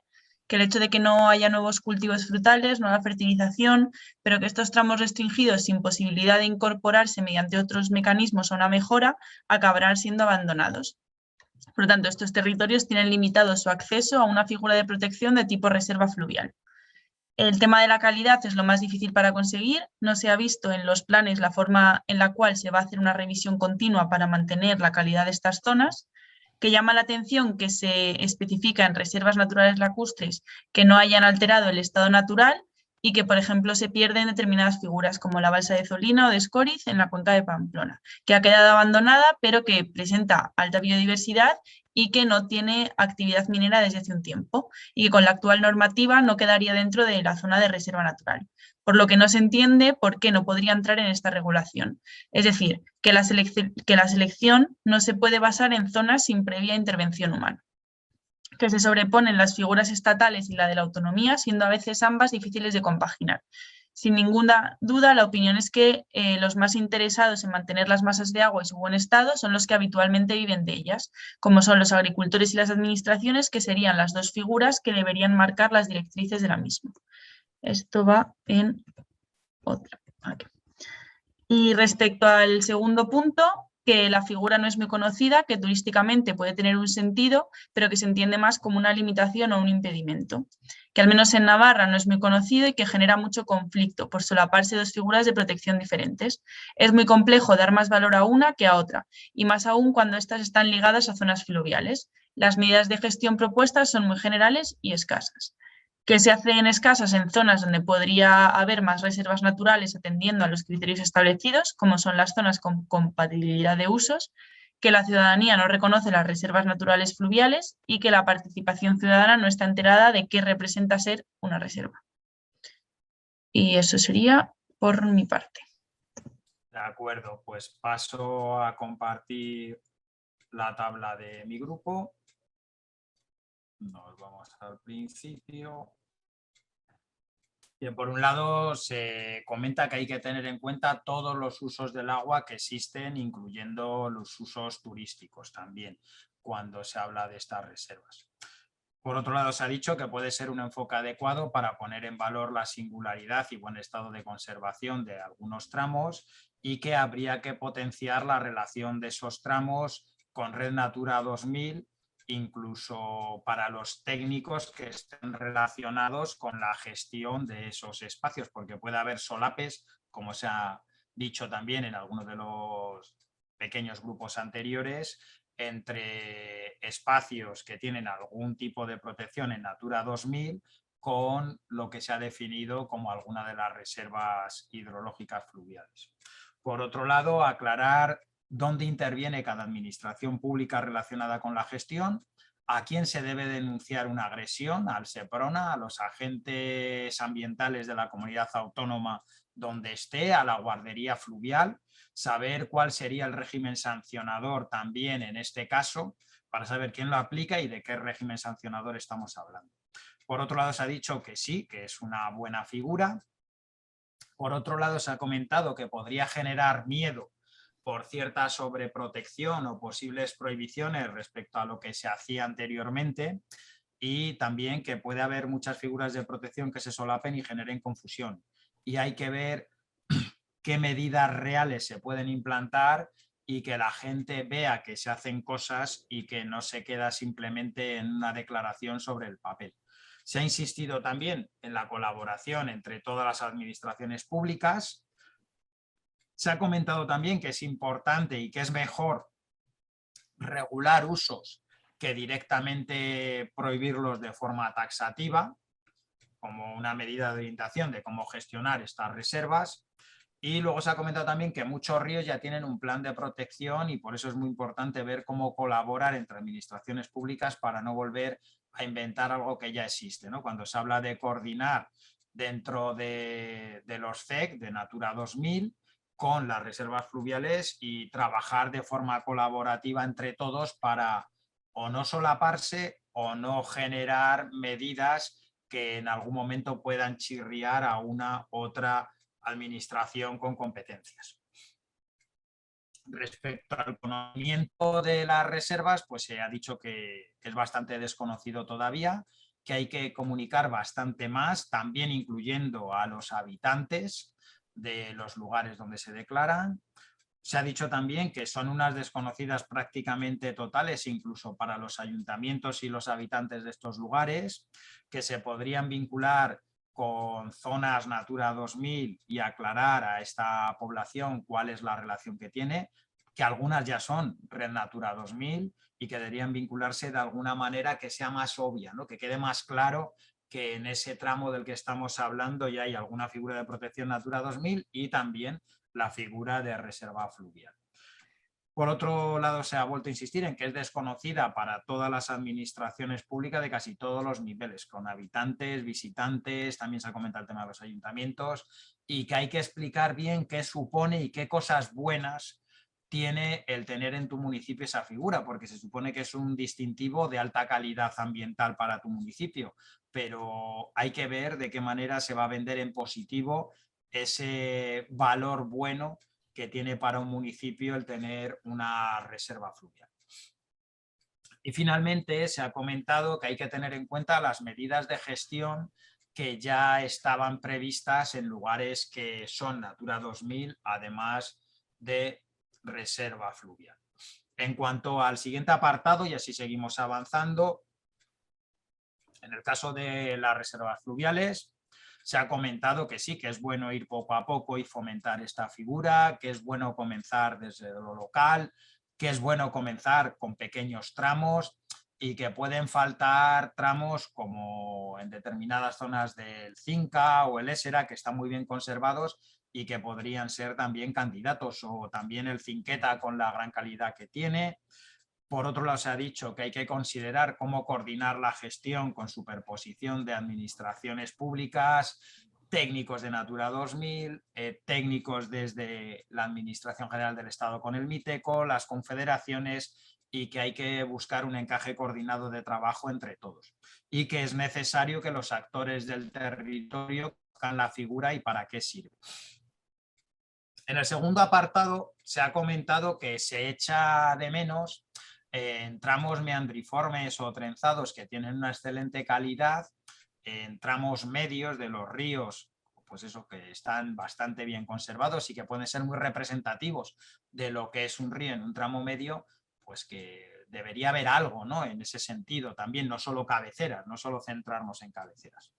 Speaker 4: que el hecho de que no haya nuevos cultivos frutales, nueva fertilización, pero que estos tramos restringidos sin posibilidad de incorporarse mediante otros mecanismos a una mejora, acabarán siendo abandonados. Por lo tanto, estos territorios tienen limitado su acceso a una figura de protección de tipo reserva fluvial. El tema de la calidad es lo más difícil para conseguir. No se ha visto en los planes la forma en la cual se va a hacer una revisión continua para mantener la calidad de estas zonas, que llama la atención que se especifica en reservas naturales lacustres que no hayan alterado el estado natural y que, por ejemplo, se pierden determinadas figuras como la balsa de Zolina o de Escoriz en la cuenca de Pamplona, que ha quedado abandonada pero que presenta alta biodiversidad y que no tiene actividad minera desde hace un tiempo y que con la actual normativa no quedaría dentro de la zona de reserva natural, por lo que no se entiende por qué no podría entrar en esta regulación. Es decir, que la selección no se puede basar en zonas sin previa intervención humana, que se sobreponen las figuras estatales y la de la autonomía, siendo a veces ambas difíciles de compaginar. Sin ninguna duda, la opinión es que los más interesados en mantener las masas de agua y su buen estado son los que habitualmente viven de ellas, como son los agricultores y las administraciones, que serían las dos figuras que deberían marcar las directrices de la misma. Esto va en otra. Aquí. Y respecto al segundo punto, que la figura no es muy conocida, que turísticamente puede tener un sentido, pero que se entiende más como una limitación o un impedimento, que al menos en Navarra no es muy conocido y que genera mucho conflicto por solaparse dos figuras de protección diferentes. Es muy complejo dar más valor a una que a otra, y más aún cuando estas están ligadas a zonas fluviales. Las medidas de gestión propuestas son muy generales y escasas, que se hacen escasas en zonas donde podría haber más reservas naturales atendiendo a los criterios establecidos, como son las zonas con compatibilidad de usos, que la ciudadanía no reconoce las reservas naturales fluviales y que la participación ciudadana no está enterada de qué representa ser una reserva. Y eso sería por mi parte.
Speaker 3: De acuerdo, pues paso a compartir la tabla de mi grupo. Nos vamos al principio. Bien, por un lado se comenta que hay que tener en cuenta todos los usos del agua que existen, incluyendo los usos turísticos también, cuando se habla de estas reservas. Por otro lado, se ha dicho que puede ser un enfoque adecuado para poner en valor la singularidad y buen estado de conservación de algunos tramos y que habría que potenciar la relación de esos tramos con Red Natura 2000, incluso para los técnicos que estén relacionados con la gestión de esos espacios, porque puede haber solapes, como se ha dicho también en algunos de los pequeños grupos anteriores, entre espacios que tienen algún tipo de protección en Natura 2000 con lo que se ha definido como alguna de las reservas hidrológicas fluviales. Por otro lado, aclarar dónde interviene cada administración pública relacionada con la gestión, a quién se debe denunciar una agresión, al SEPRONA, a los agentes ambientales de la comunidad autónoma donde esté, a la guardería fluvial, saber cuál sería el régimen sancionador también en este caso, para saber quién lo aplica y de qué régimen sancionador estamos hablando. Por otro lado, se ha dicho que sí, que es una buena figura. Por otro lado, se ha comentado que podría generar miedo por cierta sobreprotección o posibles prohibiciones respecto a lo que se hacía anteriormente, y también que puede haber muchas figuras de protección que se solapen y generen confusión. Y hay que ver qué medidas reales se pueden implantar y que la gente vea que se hacen cosas y que no se queda simplemente en una declaración sobre el papel. Se ha insistido también en la colaboración entre todas las administraciones públicas. Se ha comentado también que es importante y que es mejor regular usos que directamente prohibirlos de forma taxativa, como una medida de orientación de cómo gestionar estas reservas. Y luego se ha comentado también que muchos ríos ya tienen un plan de protección y por eso es muy importante ver cómo colaborar entre administraciones públicas para no volver a inventar algo que ya existe, ¿no? Cuando se habla de coordinar dentro de los CEC, de Natura 2000, con las reservas fluviales y trabajar de forma colaborativa entre todos para o no solaparse o no generar medidas que en algún momento puedan chirriar a una otra administración con competencias. Respecto al conocimiento de las reservas, pues se ha dicho que es bastante desconocido todavía, que hay que comunicar bastante más, también incluyendo a los habitantes de los lugares donde se declaran. Se ha dicho también que son unas desconocidas prácticamente totales, incluso para los ayuntamientos y los habitantes de estos lugares, que se podrían vincular con zonas Natura 2000 y aclarar a esta población cuál es la relación que tiene, que algunas ya son Red Natura 2000 y que deberían vincularse de alguna manera que sea más obvia, ¿no? Que quede más claro que en ese tramo del que estamos hablando ya hay alguna figura de protección Natura 2000 y también la figura de reserva fluvial. Por otro lado, se ha vuelto a insistir en que es desconocida para todas las administraciones públicas de casi todos los niveles, con habitantes, visitantes, también se ha comentado el tema de los ayuntamientos, y que hay que explicar bien qué supone y qué cosas buenas tiene el tener en tu municipio esa figura, porque se supone que es un distintivo de alta calidad ambiental para tu municipio, pero hay que ver de qué manera se va a vender en positivo ese valor bueno que tiene para un municipio el tener una reserva fluvial. Y finalmente se ha comentado que hay que tener en cuenta las medidas de gestión que ya estaban previstas en lugares que son Natura 2000, además de reserva fluvial. En cuanto al siguiente apartado, y así seguimos avanzando, en el caso de las reservas fluviales, se ha comentado que sí, que es bueno ir poco a poco y fomentar esta figura, que es bueno comenzar desde lo local, que es bueno comenzar con pequeños tramos y que pueden faltar tramos como en determinadas zonas del Cinca o el Ésera, que están muy bien conservados y que podrían ser también candidatos, o también el Cinqueta con la gran calidad que tiene. Por otro lado, se ha dicho que hay que considerar cómo coordinar la gestión con superposición de administraciones públicas, técnicos de Natura 2000, técnicos desde la Administración General del Estado con el MITECO, las confederaciones, y que hay que buscar un encaje coordinado de trabajo entre todos. Y que es necesario que los actores del territorio conozcan la figura y para qué sirve. En el segundo apartado se ha comentado que se echa de menos en tramos meandriformes o trenzados que tienen una excelente calidad, en tramos medios de los ríos, pues eso, que están bastante bien conservados y que pueden ser muy representativos de lo que es un río en un tramo medio, pues que debería haber algo, ¿no? En ese sentido también, no solo cabeceras, no solo centrarnos en cabeceras.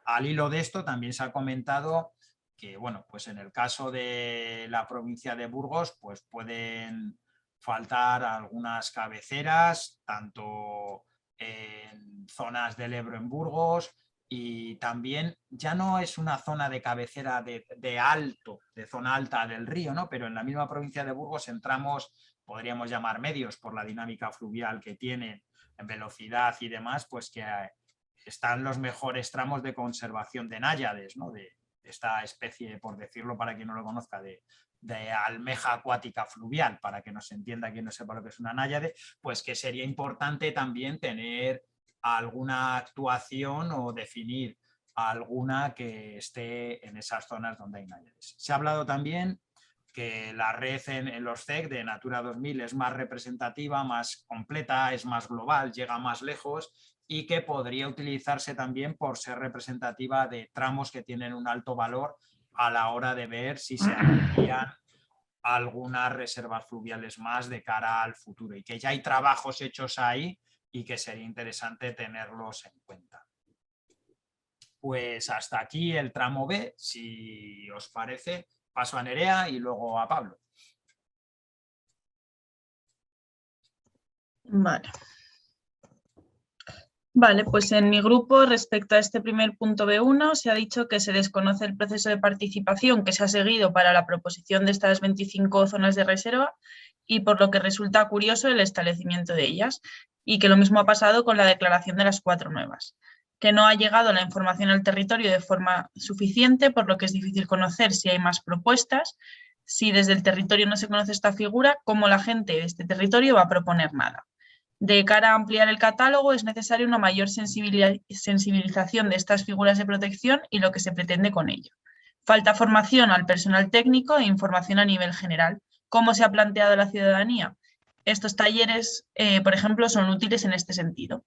Speaker 3: Al hilo de esto también se ha comentado que, bueno, pues en el caso de la provincia de Burgos, pues pueden faltar algunas cabeceras, tanto en zonas del Ebro en Burgos, y también ya no es una zona de cabecera de alto, de zona alta del río, ¿no? Pero en la misma provincia de Burgos entramos, podríamos llamar medios por la dinámica fluvial que tienen en velocidad y demás, pues que están los mejores tramos de conservación de náyades, ¿no? De esta especie, por decirlo para quien no lo conozca, de almeja acuática fluvial, para que nos entienda quien no sepa lo que es una náyade, pues que sería importante también tener alguna actuación o definir alguna que esté en esas zonas donde hay náyades. Se ha hablado también que la red en los CEC de Natura 2000 es más representativa, más completa, es más global, llega más lejos, y que podría utilizarse también por ser representativa de tramos que tienen un alto valor a la hora de ver si se amplían algunas reservas fluviales más de cara al futuro y que ya hay trabajos hechos ahí y que sería interesante tenerlos en cuenta. Pues hasta aquí el tramo B, si os parece, paso a Nerea y luego a Pablo.
Speaker 4: Vale. Vale, pues en mi grupo, respecto a este primer punto B1, se ha dicho que se desconoce el proceso de participación que se ha seguido para la proposición de estas 25 zonas de reserva y por lo que resulta curioso el establecimiento de ellas, y que lo mismo ha pasado con la declaración de las 4 nuevas, que no ha llegado la información al territorio de forma suficiente, por lo que es difícil conocer si hay más propuestas. Si desde el territorio no se conoce esta figura, ¿cómo la gente de este territorio va a proponer nada? De cara a ampliar el catálogo, es necesaria una mayor sensibilización de estas figuras de protección y lo que se pretende con ello. Falta formación al personal técnico e información a nivel general. ¿Cómo se ha planteado la ciudadanía? Estos talleres, por ejemplo, son útiles en este sentido.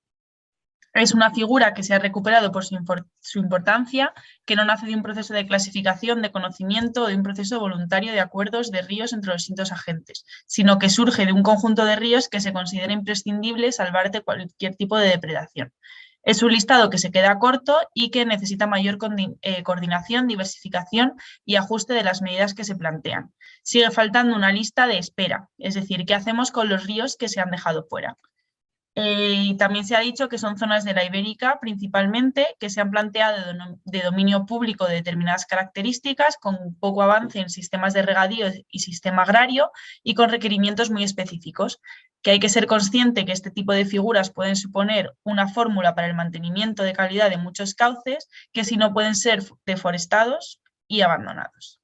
Speaker 4: Es una figura que se ha recuperado por su importancia, que no nace de un proceso de clasificación, de conocimiento o de un proceso voluntario de acuerdos de ríos entre los distintos agentes, sino que surge de un conjunto de ríos que se considera imprescindible salvar de cualquier tipo de depredación. Es un listado que se queda corto y que necesita mayor coordinación, diversificación y ajuste de las medidas que se plantean. Sigue faltando una lista de espera, es decir, ¿qué hacemos con los ríos que se han dejado fuera? Y también se ha dicho que son zonas de la Ibérica principalmente que se han planteado de dominio público de determinadas características, con poco avance en sistemas de regadío y sistema agrario y con requerimientos muy específicos, que hay que ser consciente que este tipo de figuras pueden suponer una fórmula para el mantenimiento de calidad de muchos cauces que si no pueden ser deforestados y abandonados.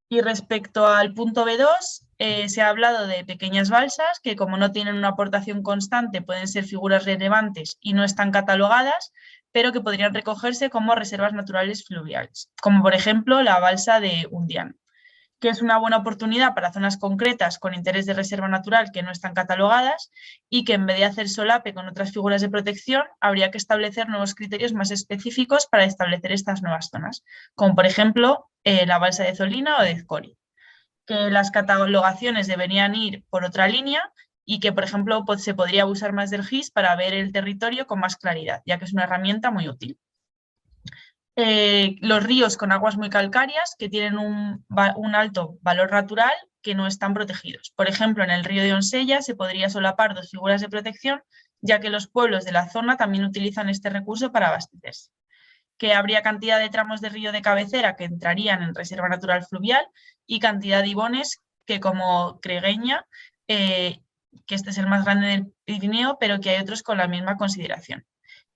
Speaker 4: Y respecto al punto B2, se ha hablado de pequeñas balsas que, como no tienen una aportación constante, pueden ser figuras relevantes y no están catalogadas, pero que podrían recogerse como reservas naturales fluviales, como por ejemplo la balsa de Undián, que es una buena oportunidad para zonas concretas con interés de reserva natural que no están catalogadas y que en vez de hacer solape con otras figuras de protección, habría que establecer nuevos criterios más específicos para establecer estas nuevas zonas, como por ejemplo la balsa de Zolina o de Ezcori, que las catalogaciones deberían ir por otra línea y que, por ejemplo, se podría abusar más del GIS para ver el territorio con más claridad, ya que es una herramienta muy útil. Los ríos con aguas muy calcáreas que tienen un alto valor natural que no están protegidos. Por ejemplo, en el río de Onsella se podría solapar 2 figuras de protección, ya que los pueblos de la zona también utilizan este recurso para abastecerse. Que habría cantidad de tramos de río de cabecera que entrarían en reserva natural fluvial y cantidad de ibones que, como Cregueña, que este es el más grande del Pirineo, pero que hay otros con la misma consideración.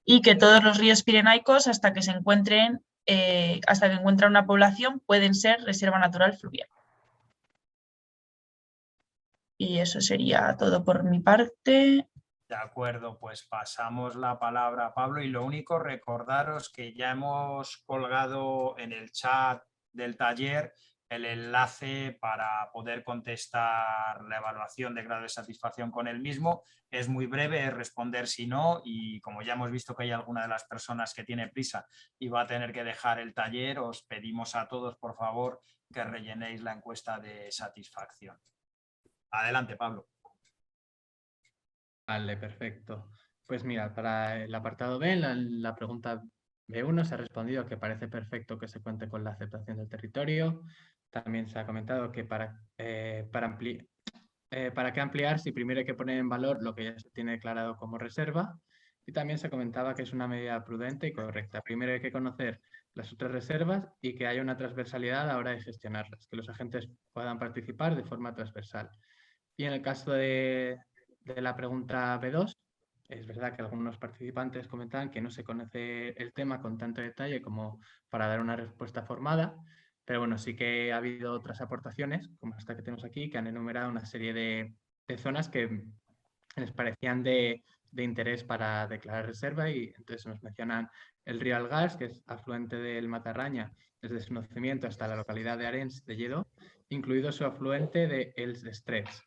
Speaker 4: Y que todos los ríos pirenaicos, hasta que encuentran una población, pueden ser reserva natural fluvial. Y eso sería todo por mi parte.
Speaker 3: De acuerdo, pues pasamos la palabra a Pablo y lo único, recordaros que ya hemos colgado en el chat del taller el enlace para poder contestar la evaluación de grado de satisfacción con el mismo. Es muy breve, es responder si no, y como ya hemos visto que hay alguna de las personas que tiene prisa y va a tener que dejar el taller, os pedimos a todos, por favor, que rellenéis la encuesta de satisfacción. Adelante, Pablo.
Speaker 5: Vale, perfecto. Pues mira, para el apartado B, la pregunta B1 se ha respondido que parece perfecto que se cuente con la aceptación del territorio. También se ha comentado que para qué ampliar si primero hay que poner en valor lo que ya se tiene declarado como reserva. Y también se comentaba que es una medida prudente y correcta. Primero hay que conocer las otras reservas y que haya una transversalidad a la hora de gestionarlas, que los agentes puedan participar de forma transversal. Y en el caso de la pregunta B2, es verdad que algunos participantes comentaban que no se conoce el tema con tanto detalle como para dar una respuesta formada, pero bueno, sí que ha habido otras aportaciones, como esta que tenemos aquí, que han enumerado una serie de zonas que les parecían de interés para declarar reserva, y entonces nos mencionan el río Algars, que es afluente del Matarraña desde su nacimiento hasta la localidad de Arenys de Lledó, incluido su afluente de Els Estrets.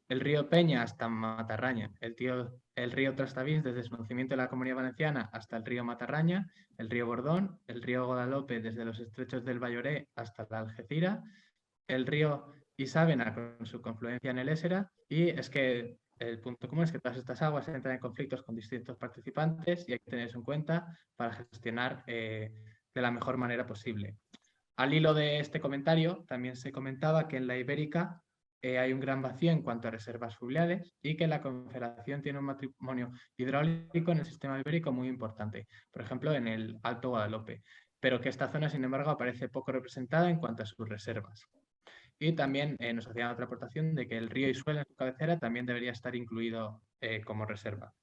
Speaker 5: El río Peña hasta Matarraña, el río Trastavís desde su nacimiento en la Comunidad Valenciana hasta el río Matarraña, el río Bordón, el río Guadalope desde los estrechos del Valloré hasta la Algeciras, el río y Sávena con su confluencia en el Ésera, y es que el punto común es que todas estas aguas entran en conflictos con distintos participantes y hay que tener eso en cuenta para gestionar de la mejor manera posible. Al hilo de este comentario, también se comentaba que en la Ibérica hay un gran vacío en cuanto a reservas fluviales y que la Confederación tiene un patrimonio hidráulico en el sistema ibérico muy importante, por ejemplo, en el Alto Guadalope, pero que esta zona, sin embargo, aparece poco representada en cuanto a sus reservas. Y también nos hacían otra aportación de que el río Isuel en su cabecera también debería estar incluido como reserva.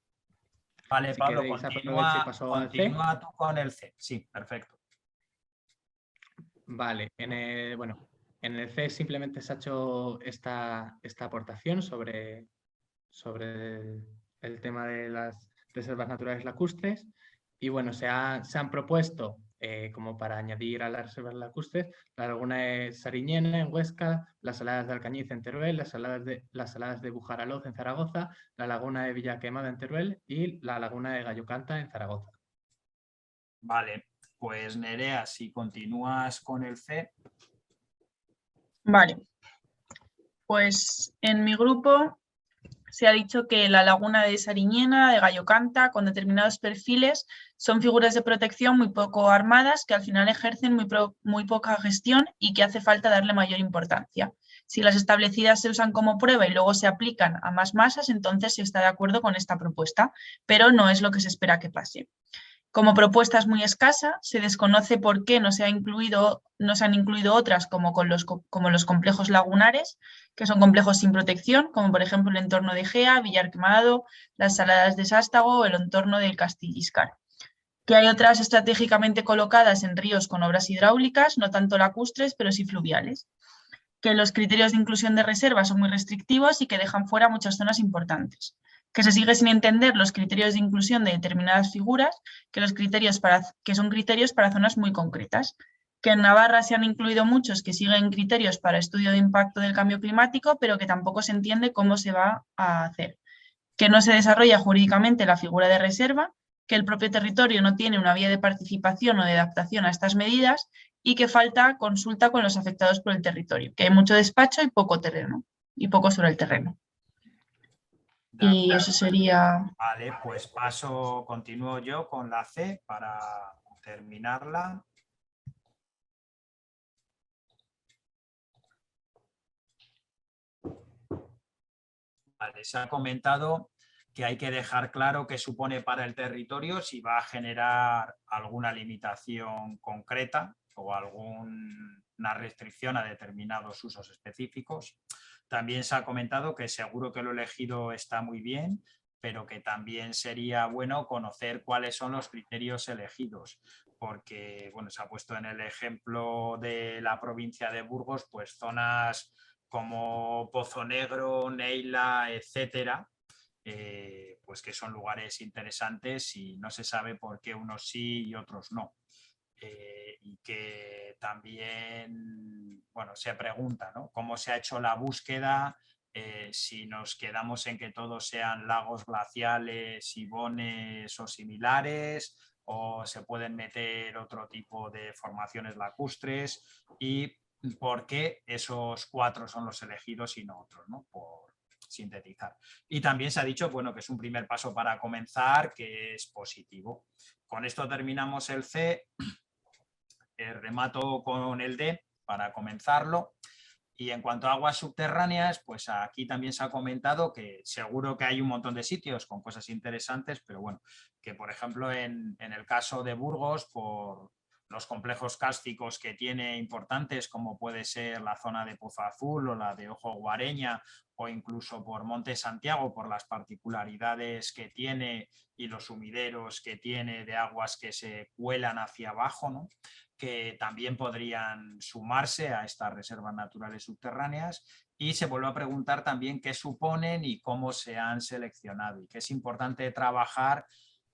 Speaker 3: Vale,
Speaker 5: Si
Speaker 3: Pablo,
Speaker 5: queréis, aprovecho y paso al C.
Speaker 3: continúa tú con el C. Sí, perfecto.
Speaker 5: Vale, bueno, en el C simplemente se ha hecho esta aportación sobre el tema de las reservas naturales lacustres y bueno, se han propuesto como para añadir a las reservas lacustres la laguna de Sariñena en Huesca, las saladas de Alcañiz en Teruel, las saladas de Bujaraloz en Zaragoza, la laguna de Villaquemada en Teruel y la laguna de Gallocanta en Zaragoza.
Speaker 3: Vale, pues Nerea, si continúas con el C.
Speaker 4: Vale, pues en mi grupo se ha dicho que la laguna de Sariñena, de Gallocanta, con determinados perfiles, son figuras de protección muy poco armadas que al final ejercen muy poca gestión y que hace falta darle mayor importancia. Si las establecidas se usan como prueba y luego se aplican a más masas, entonces se está de acuerdo con esta propuesta, pero no es lo que se espera que pase. Como propuesta es muy escasa, se desconoce por qué no se han incluido otras como los complejos lagunares, que son complejos sin protección, como por ejemplo el entorno de Gea, Villar Quemado, las Saladas de Sástago o el entorno del Castilliscar. Que hay otras estratégicamente colocadas en ríos con obras hidráulicas, no tanto lacustres, pero sí fluviales. Que los criterios de inclusión de reserva son muy restrictivos y que dejan fuera muchas zonas importantes. Que se sigue sin entender los criterios de inclusión de determinadas figuras, que son criterios para zonas muy concretas. Que en Navarra se han incluido muchos que siguen criterios para estudio de impacto del cambio climático, pero que tampoco se entiende cómo se va a hacer. Que no se desarrolla jurídicamente la figura de reserva, que el propio territorio no tiene una vía de participación o de adaptación a estas medidas y que falta consulta con los afectados por el territorio, que hay mucho despacho y poco terreno, y poco sobre el terreno. Y eso sería...
Speaker 3: Vale, pues continúo yo con la C para terminarla. Vale, se ha comentado que hay que dejar claro qué supone para el territorio, si va a generar alguna limitación concreta o alguna restricción a determinados usos específicos. También se ha comentado que seguro que lo elegido está muy bien, pero que también sería bueno conocer cuáles son los criterios elegidos, porque bueno, se ha puesto en el ejemplo de la provincia de Burgos, pues zonas como Pozo Negro, Neila, etcétera, pues que son lugares interesantes y no se sabe por qué unos sí y otros no. Y que también, bueno, se pregunta, ¿no?, cómo se ha hecho la búsqueda, si nos quedamos en que todos sean lagos glaciales, ibones o similares, o se pueden meter otro tipo de formaciones lacustres, y por qué esos 4 son los elegidos y no otros, ¿no?, por sintetizar. Y también se ha dicho, bueno, que es un primer paso para comenzar, que es positivo. Con esto terminamos el C. Remato con el D para comenzarlo. Y en cuanto a aguas subterráneas, pues aquí también se ha comentado que seguro que hay un montón de sitios con cosas interesantes, pero bueno, que por ejemplo en el caso de Burgos, por los complejos kársticos que tiene importantes, como puede ser la zona de Pozo Azul o la de Ojo Guareña, o incluso por Monte Santiago, por las particularidades que tiene y los sumideros que tiene de aguas que se cuelan hacia abajo, ¿no?, que también podrían sumarse a estas reservas naturales subterráneas. Y se vuelve a preguntar también qué suponen y cómo se han seleccionado, y que es importante trabajar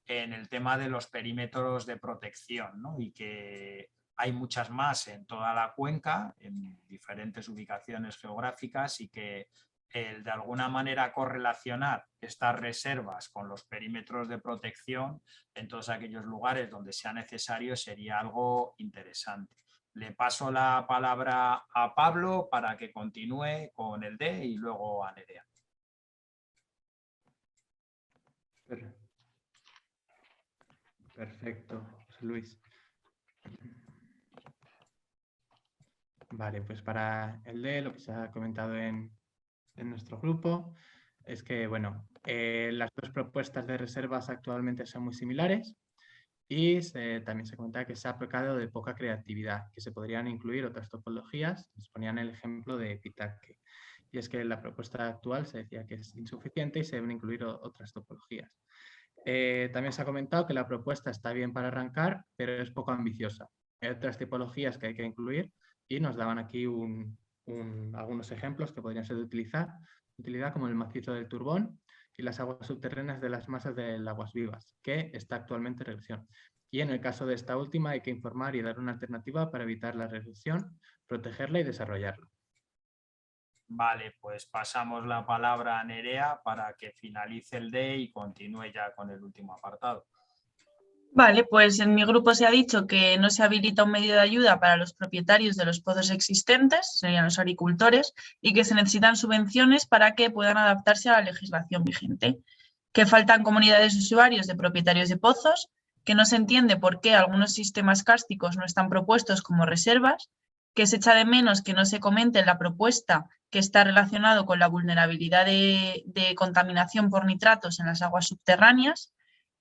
Speaker 3: en el tema de los perímetros de protección, ¿no?, y que hay muchas más en toda la cuenca, en diferentes ubicaciones geográficas, y que el de alguna manera correlacionar estas reservas con los perímetros de protección en todos aquellos lugares donde sea necesario sería algo interesante. le paso la palabra a Pablo para que continúe con el D y luego a Nerea.
Speaker 5: Perfecto, José Luis. Vale, pues para el D, lo que se ha comentado en nuestro grupo es que, bueno, las dos propuestas de reservas actualmente son muy similares y también se comenta que se ha pecado de poca creatividad, que se podrían incluir otras topologías. Nos ponían el ejemplo de Pitake. Y es que la propuesta actual se decía que es insuficiente y se deben incluir otras topologías. También se ha comentado que la propuesta está bien para arrancar, pero es poco ambiciosa. Hay otras tipologías que hay que incluir y nos daban aquí algunos ejemplos que podrían ser de utilidad, como el macizo del Turbón y las aguas subterráneas de las masas de aguas vivas, que está actualmente en regresión. Y en el caso de esta última hay que informar y dar una alternativa para evitar la regresión, protegerla y desarrollarla.
Speaker 3: Vale, pues pasamos la palabra a Nerea para que finalice el D y continúe ya con el último apartado.
Speaker 4: Vale, pues en mi grupo se ha dicho que no se habilita un medio de ayuda para los propietarios de los pozos existentes, serían los agricultores, y que se necesitan subvenciones para que puedan adaptarse a la legislación vigente. Que faltan comunidades de usuarios de propietarios de pozos, que no se entiende por qué algunos sistemas cársticos no están propuestos como reservas, que se echa de menos que no se comente en la propuesta que está relacionado con la vulnerabilidad de contaminación por nitratos en las aguas subterráneas,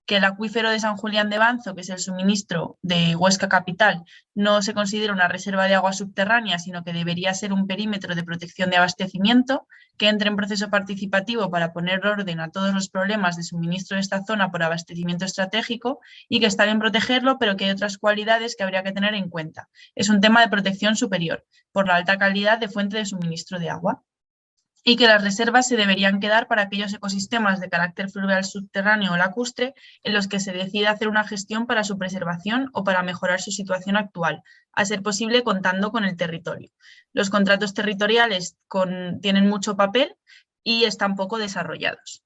Speaker 4: que el acuífero de San Julián de Banzo, que es el suministro de Huesca Capital, no se considera una reserva de agua subterránea, sino que debería ser un perímetro de protección de abastecimiento, que entre en proceso participativo para poner orden a todos los problemas de suministro de esta zona por abastecimiento estratégico y que está bien protegerlo, pero que hay otras cualidades que habría que tener en cuenta. Es un tema de protección superior por la alta calidad de fuente de suministro de agua. Y que las reservas se deberían quedar para aquellos ecosistemas de carácter fluvial subterráneo o lacustre en los que se decida hacer una gestión para su preservación o para mejorar su situación actual, a ser posible contando con el territorio. Los contratos territoriales tienen mucho papel y están poco desarrollados.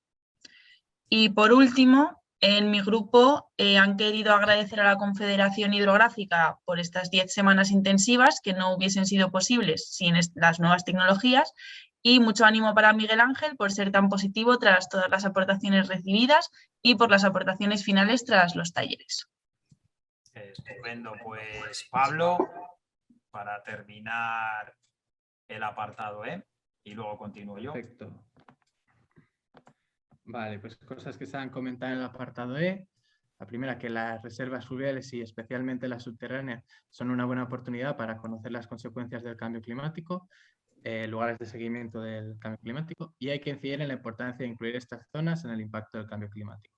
Speaker 4: Y por último, en mi grupo han querido agradecer a la Confederación Hidrográfica por estas 10 semanas intensivas que no hubiesen sido posibles sin las nuevas tecnologías, y mucho ánimo para Miguel Ángel por ser tan positivo tras todas las aportaciones recibidas y por las aportaciones finales tras los talleres.
Speaker 3: Estupendo, pues Pablo, para terminar el apartado E y luego continúo yo.
Speaker 5: Perfecto. Vale, pues cosas que se han comentado en el apartado E. La primera, que las reservas fluviales y especialmente las subterráneas son una buena oportunidad para conocer las consecuencias del cambio climático, lugares de seguimiento del cambio climático, y hay que incidir en la importancia de incluir estas zonas en el impacto del cambio climático.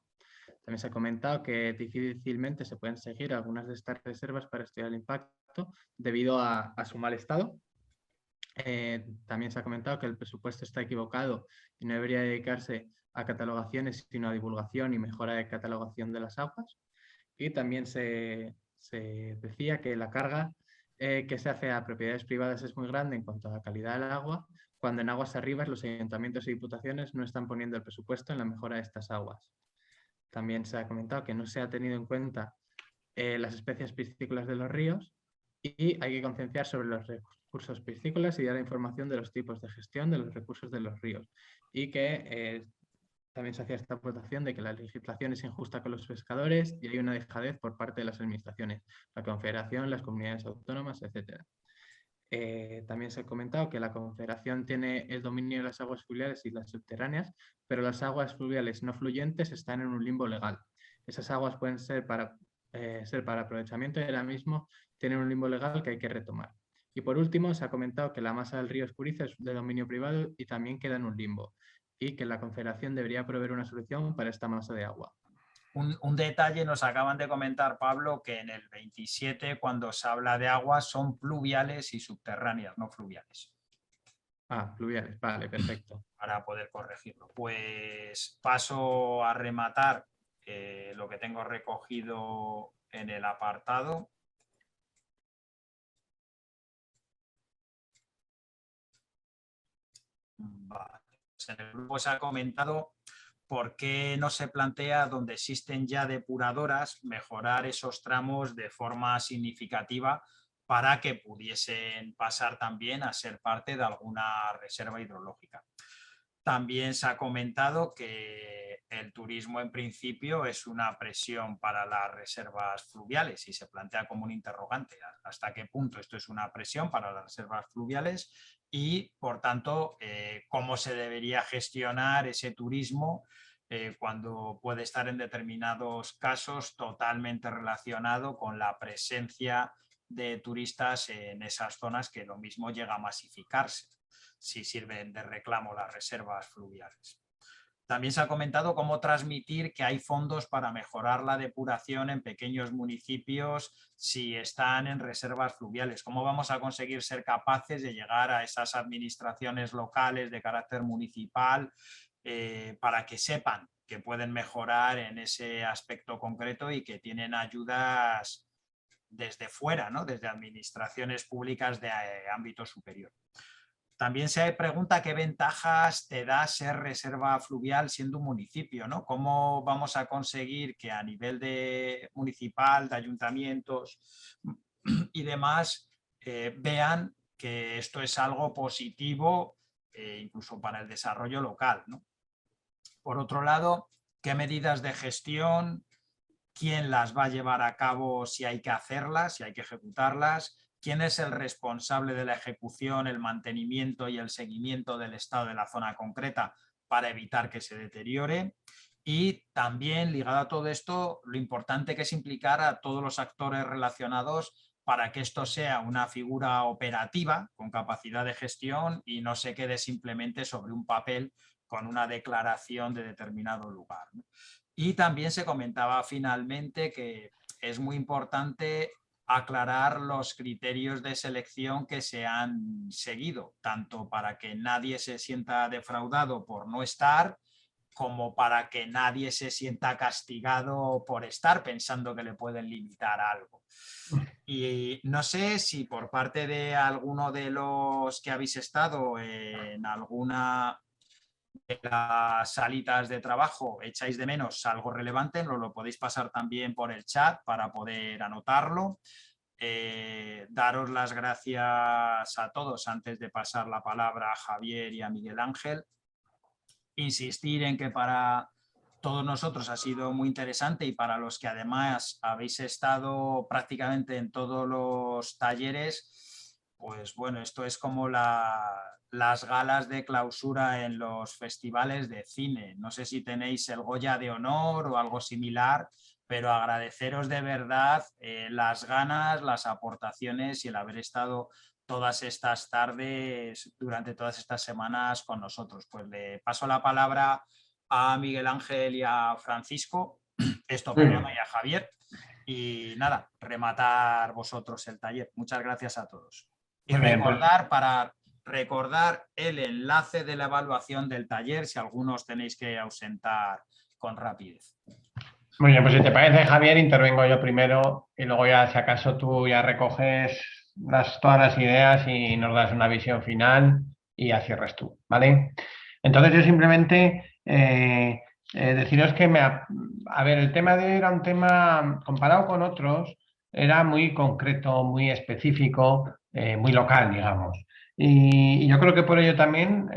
Speaker 5: También se ha comentado que difícilmente se pueden seguir algunas de estas reservas para estudiar el impacto debido a su mal estado. También se ha comentado que el presupuesto está equivocado y no debería dedicarse a catalogaciones, sino a divulgación y mejora de catalogación de las aguas. Y también se decía que la carga que se hace a propiedades privadas es muy grande en cuanto a la calidad del agua, cuando en aguas arriba los ayuntamientos y diputaciones no están poniendo el presupuesto en la mejora de estas aguas. También se ha comentado que no se ha tenido en cuenta las especies piscícolas de los ríos y hay que concienciar sobre los recursos piscícolas y dar información de los tipos de gestión de los recursos de los ríos. Y que también se hacía esta aportación de que la legislación es injusta con los pescadores y hay una dejadez por parte de las administraciones, la Confederación, las comunidades autónomas, etc. También se ha comentado que la Confederación tiene el dominio de las aguas fluviales y las subterráneas, pero las aguas fluviales no fluyentes están en un limbo legal. Esas aguas pueden ser para aprovechamiento y ahora mismo tienen un limbo legal que hay que retomar. Y por último, se ha comentado que la masa del río Escuriza es de dominio privado y también queda en un limbo, y que la Confederación debería proveer una solución para esta masa de agua.
Speaker 3: Un detalle, nos acaban de comentar, Pablo, que en el 27, cuando se habla de aguas, son pluviales y subterráneas, no fluviales.
Speaker 5: Ah, fluviales, vale, perfecto.
Speaker 3: Para poder corregirlo. Pues paso a rematar lo que tengo recogido en el apartado. Vale. Pues en el grupo se ha comentado por qué no se plantea, donde existen ya depuradoras, mejorar esos tramos de forma significativa para que pudiesen pasar también a ser parte de alguna reserva hidrológica. También se ha comentado que el turismo en principio es una presión para las reservas fluviales y se plantea como un interrogante hasta qué punto esto es una presión para las reservas fluviales y, por tanto, cómo se debería gestionar ese turismo cuando puede estar en determinados casos totalmente relacionado con la presencia de turistas en esas zonas, que lo mismo llega a masificarse si sirven de reclamo las reservas fluviales. También se ha comentado cómo transmitir que hay fondos para mejorar la depuración en pequeños municipios si están en reservas fluviales. ¿Cómo vamos a conseguir ser capaces de llegar a esas administraciones locales de carácter municipal para que sepan que pueden mejorar en ese aspecto concreto y que tienen ayudas desde fuera, ¿no? Desde administraciones públicas de ámbito superior? También se pregunta qué ventajas te da ser reserva fluvial siendo un municipio, ¿no? ¿Cómo vamos a conseguir que a nivel de municipal, de ayuntamientos y demás vean que esto es algo positivo incluso para el desarrollo local, ¿no? Por otro lado, ¿qué medidas de gestión? ¿Quién las va a llevar a cabo si hay que hacerlas, si hay que ejecutarlas? ¿Quién es el responsable de la ejecución, el mantenimiento y el seguimiento del estado de la zona concreta para evitar que se deteriore? Y también, ligado a todo esto, lo importante que es implicar a todos los actores relacionados para que esto sea una figura operativa con capacidad de gestión y no se quede simplemente sobre un papel con una declaración de determinado lugar, ¿no? Y también se comentaba finalmente que es muy importante aclarar los criterios de selección que se han seguido, tanto para que nadie se sienta defraudado por no estar, como para que nadie se sienta castigado por estar pensando que le pueden limitar algo. Y no sé si por parte de alguno de los que habéis estado en alguna de las salitas de trabajo echáis de menos algo relevante, nos lo podéis pasar también por el chat para poder anotarlo. Daros las gracias a todos antes de pasar la palabra a Javier y a Miguel Ángel. Insistir en que para todos nosotros ha sido muy interesante y para los que además habéis estado prácticamente en todos los talleres, pues bueno, esto es como las galas de clausura en los festivales de cine. No sé si tenéis el Goya de honor o algo similar, pero agradeceros de verdad las ganas, las aportaciones y el haber estado todas estas tardes, durante todas estas semanas con nosotros. Pues le paso la palabra a Miguel Ángel y a Francisco, y a Javier, y nada, rematar vosotros el taller. Muchas gracias a todos. Y para recordar el enlace de la evaluación del taller, si algunos tenéis que ausentar con rapidez.
Speaker 1: Muy bien, pues si te parece, Javier, intervengo yo primero y luego ya, si acaso, tú ya recoges todas las ideas y nos das una visión final y ya cierras tú, ¿vale? Entonces yo simplemente deciros que, a ver, el tema de hoy era un tema, comparado con otros, era muy concreto, muy específico, muy local, digamos. Y yo creo que por ello también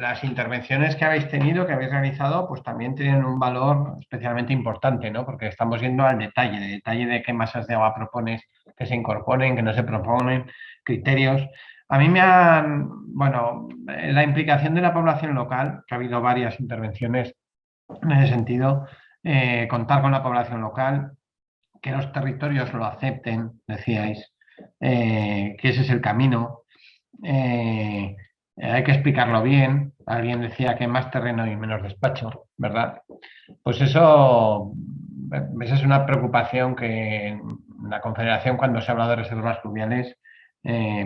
Speaker 1: las intervenciones que habéis tenido, que habéis realizado, pues también tienen un valor especialmente importante, ¿no? Porque estamos yendo al detalle de qué masas de agua propones, que se incorporen, que no se proponen, criterios. A mí bueno, la implicación de la población local, que ha habido varias intervenciones en ese sentido, contar con la población local, que los territorios lo acepten, decíais, que ese es el camino. Hay que explicarlo bien. Alguien decía que más terreno y menos despacho, ¿verdad? Pues eso, esa es una preocupación que en la Confederación, cuando se ha hablado de reservas fluviales,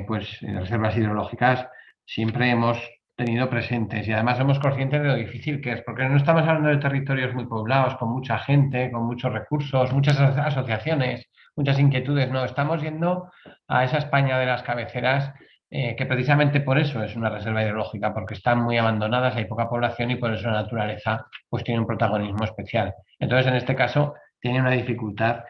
Speaker 1: pues reservas hidrológicas, siempre hemos tenido presentes y además somos conscientes de lo difícil que es, porque no estamos hablando de territorios muy poblados, con mucha gente, con muchos recursos, muchas asociaciones, muchas inquietudes, no, estamos yendo a esa España de las cabeceras, que precisamente por eso es una reserva hidrológica, porque están muy abandonadas, hay poca población y por eso la naturaleza pues tiene un protagonismo especial. Entonces, en este caso, tiene una dificultad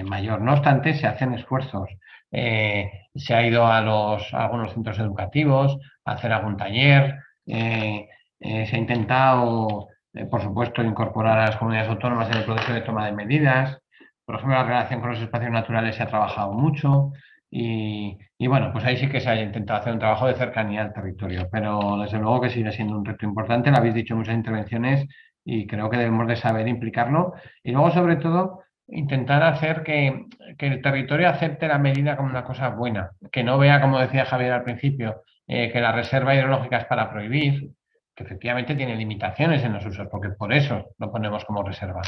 Speaker 1: mayor. No obstante, se hacen esfuerzos. se ha ido a algunos centros educativos a hacer algún taller, se ha intentado, por supuesto, incorporar a las comunidades autónomas en el proceso de toma de medidas. Por ejemplo, la relación con los espacios naturales se ha trabajado mucho y bueno, pues ahí sí que se ha intentado hacer un trabajo de cercanía al territorio, pero desde luego que sigue siendo un reto importante, lo habéis dicho en muchas intervenciones y creo que debemos de saber implicarlo y luego sobre todo intentar hacer que el territorio acepte la medida como una cosa buena, que no vea, como decía Javier al principio, que la reserva hidrológica es para prohibir, que efectivamente tiene limitaciones en los usos, porque por eso lo ponemos como reserva.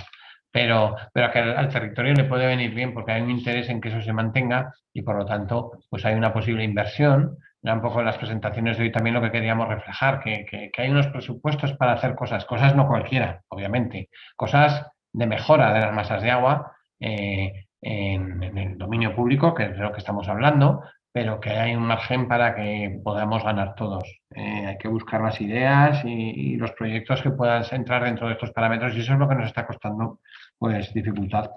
Speaker 1: Pero que al territorio le puede venir bien porque hay un interés en que eso se mantenga y por lo tanto pues hay una posible inversión. Era un poco en las presentaciones de hoy también lo que queríamos reflejar, que hay unos presupuestos para hacer cosas no cualquiera, obviamente, cosas de mejora de las masas de agua en el dominio público, que es de lo que estamos hablando, pero que hay un margen para que podamos ganar todos. Hay que buscar las ideas y los proyectos que puedan entrar dentro de estos parámetros y eso es lo que nos está costando pues dificultad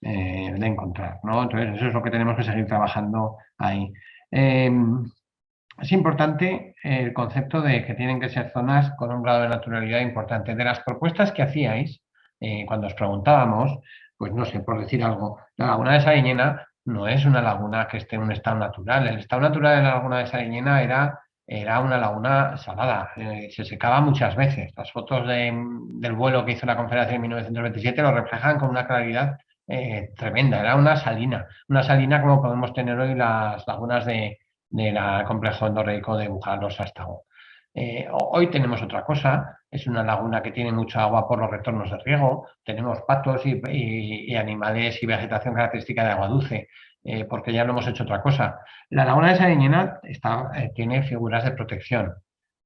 Speaker 1: de encontrar, ¿no? Entonces eso es lo que tenemos que seguir trabajando ahí. Es importante el concepto de que tienen que ser zonas con un grado de naturalidad importante. De las propuestas que hacíais, cuando os preguntábamos, pues no sé, por decir algo, la laguna de Sariñena no es una laguna que esté en un estado natural. El estado natural de la laguna de Sariñena era una laguna salada, se secaba muchas veces. Las fotos del vuelo que hizo la Confederación en 1927 lo reflejan con una claridad tremenda. Era una salina como podemos tener hoy las lagunas del complejo endorreico de Bujalós-Sástago. Hoy tenemos otra cosa, es una laguna que tiene mucha agua por los retornos de riego, tenemos patos y animales y vegetación característica de agua dulce, porque ya no hemos hecho otra cosa. La laguna de Sariñena tiene figuras de protección,